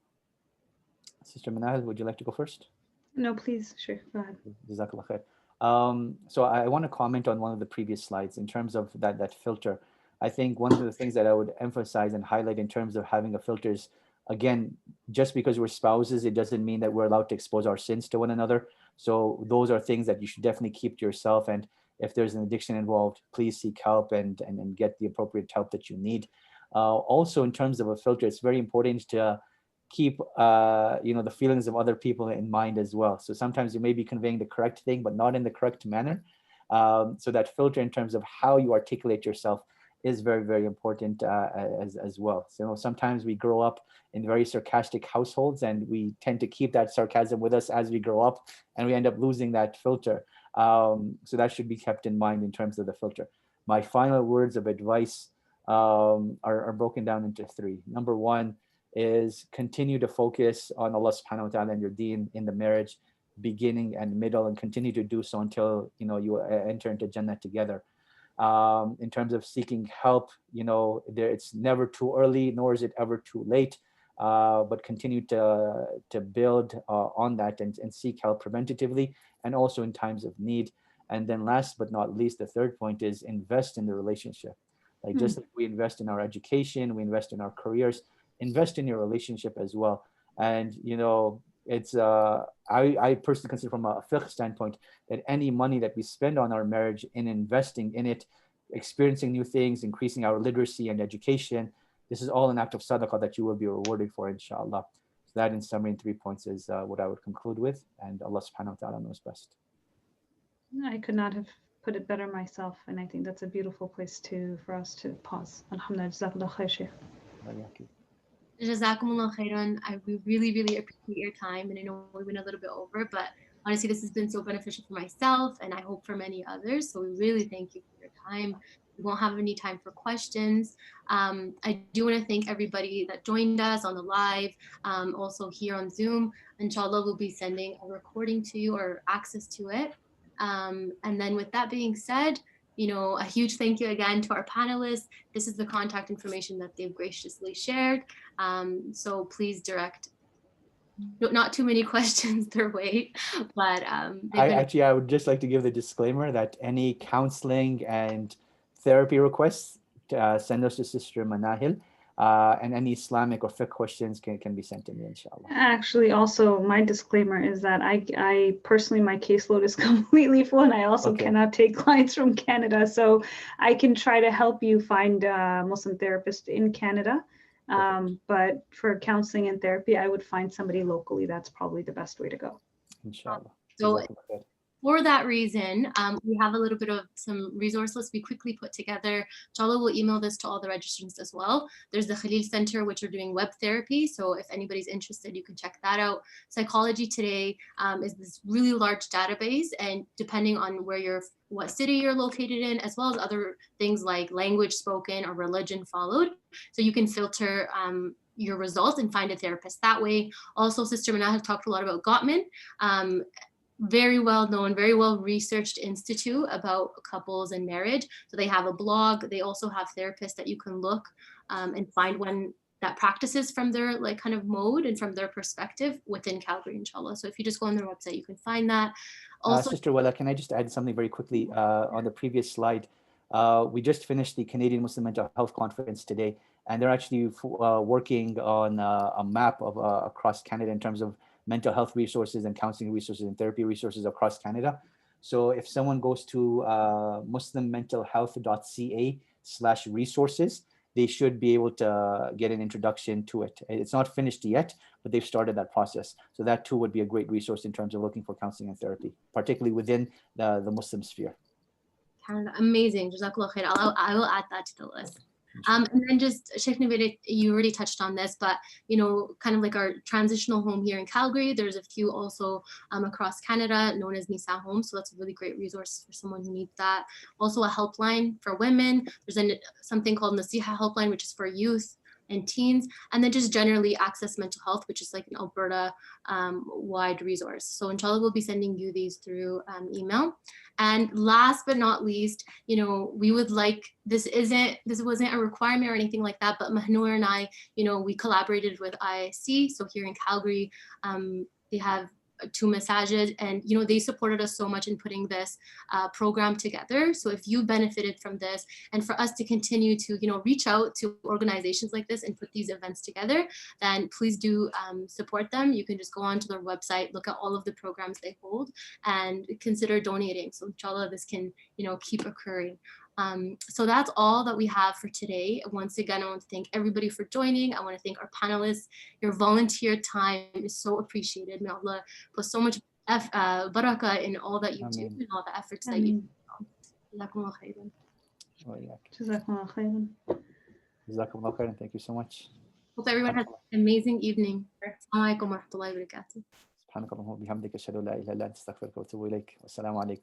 C: Sister Menahal, would you like to go first?
D: No, please, sure, go ahead.
C: Jazakallah khair. So I want to comment on one of the previous slides in terms of that filter. I think one of the things that I would emphasize and highlight in terms of having a filter is, again, just because we're spouses, it doesn't mean that we're allowed to expose our sins to one another. So those are things that you should definitely keep to yourself. And if there's an addiction involved, please seek help and get the appropriate help that you need. Also, in terms of a filter, it's very important to keep the feelings of other people in mind as well. So sometimes you may be conveying the correct thing, but not in the correct manner. So that filter in terms of how you articulate yourself is very, very important as well. So sometimes we grow up in very sarcastic households, and we tend to keep that sarcasm with us as we grow up, and we end up losing that filter. So that should be kept in mind in terms of the filter. My final words of advice are broken down into three. Number one is continue to focus on Allah subhanahu wa ta'ala and your deen in the marriage, beginning and middle, and continue to do so until you enter into Jannah together. In terms of seeking help, it's never too early, nor is it ever too late. But continue to build on that and seek help preventatively and also in times of need. And then last but not least, the third point is invest in the relationship. Like just like we invest in our education, we invest in our careers, invest in your relationship as well. And it's I personally consider from a fiqh standpoint that any money that we spend on our marriage in investing in it, experiencing new things, increasing our literacy and education, this is all an act of sadaqah that you will be rewarded for, inshallah. So that in summary in 3 points is what I would conclude with, and Allah subhanahu wa ta'ala knows best.
D: I could not have put it better myself, and I think that's a beautiful place for us to pause. Alhamdulillah, jazakallah khair, Shaykh.
A: Jazakumullah khairan. We really, really appreciate your time, and I know we went a little bit over, but honestly, this has been so beneficial for myself, and I hope for many others. So we really thank you for your time. We won't have any time for questions. I do want to thank everybody that joined us on the live, also here on Zoom. Inshallah, we'll be sending a recording to you or access to it. And then with that being said, a huge thank you again to our panelists. This is the contact information that they've graciously shared. So please direct not too many questions their way, but
C: I would just like to give the disclaimer that any counseling and therapy requests, send us to Sister Menahal, and any Islamic or fiqh questions can be sent to me, inshallah.
D: Actually, also my disclaimer is that I personally, my caseload is completely full, and I also cannot take clients from Canada, so I can try to help you find a Muslim therapist in Canada. But for counseling and therapy, I would find somebody locally. That's probably the best way to go.
C: Inshallah.
A: So for that reason, we have a little bit of some resource lists we quickly put together. Inshallah, we'll email this to all the registrants as well. There's the Khalil Center, which are doing web therapy. So if anybody's interested, you can check that out. Psychology Today is this really large database, and depending on what city you're located in, as well as other things like language spoken or religion followed. So you can filter your results and find a therapist that way. Also, Sister Menahal talked a lot about Gottman. Very well known, very well researched institute about couples and marriage. So they have a blog. They also have therapists that you can look and find one that practices from their kind of mode and from their perspective within Calgary, inshallah. So if you just go on their website, you can find that. Also,
C: Sister Wala, can I just add something very quickly on the previous slide? We just finished the Canadian Muslim Mental Health Conference today, and they're actually working on a map of across Canada in terms of mental health resources and counseling resources and therapy resources across Canada. So if someone goes to muslimmentalhealth.ca/resources, they should be able to get an introduction to it. It's not finished yet, but they've started that process. So that too would be a great resource in terms of looking for counseling and therapy, particularly within the Muslim sphere.
A: Canada, amazing. Jazakallah khair. I will add that to the list. And then just Sheikh Navaid, you already touched on this, but kind of like our transitional home here in Calgary, there's a few also across Canada known as Nisa Homes. So that's a really great resource for someone who needs that. Also a helpline for women. There's something called Nasiha Helpline, which is for youth and teens, and then just generally Access Mental Health, which is like an Alberta wide resource. So inshallah, we'll be sending you these through email. And last but not least, we would like, this wasn't a requirement or anything like that, but Mahnur and I, we collaborated with IISC. So here in Calgary, they have 2 massages, and they supported us so much in putting this program together. So if you benefited from this, and for us to continue to reach out to organizations like this and put these events together, then please do support them. You can just go onto their website, look at all of the programs they hold, and consider donating. So inshallah, this can keep occurring. So that's all that we have for today. Once again, I want to thank everybody for joining. I want to thank our panelists. Your volunteer time is so appreciated. May Allah put so much barakah in all that you do and all the efforts that you do. Jazakumullah khairan.
D: Jazakumullah khairan.
C: Jazakumullah khairan. Thank you so much.
A: Hope everyone has an amazing evening. Assalamu alaikum wa rahmatullahi wa barakatuh.
C: سبحانك اللهم وبحمدك اشهد ان لا اله الا انت استغفرك واتوب اليك والسلام عليكم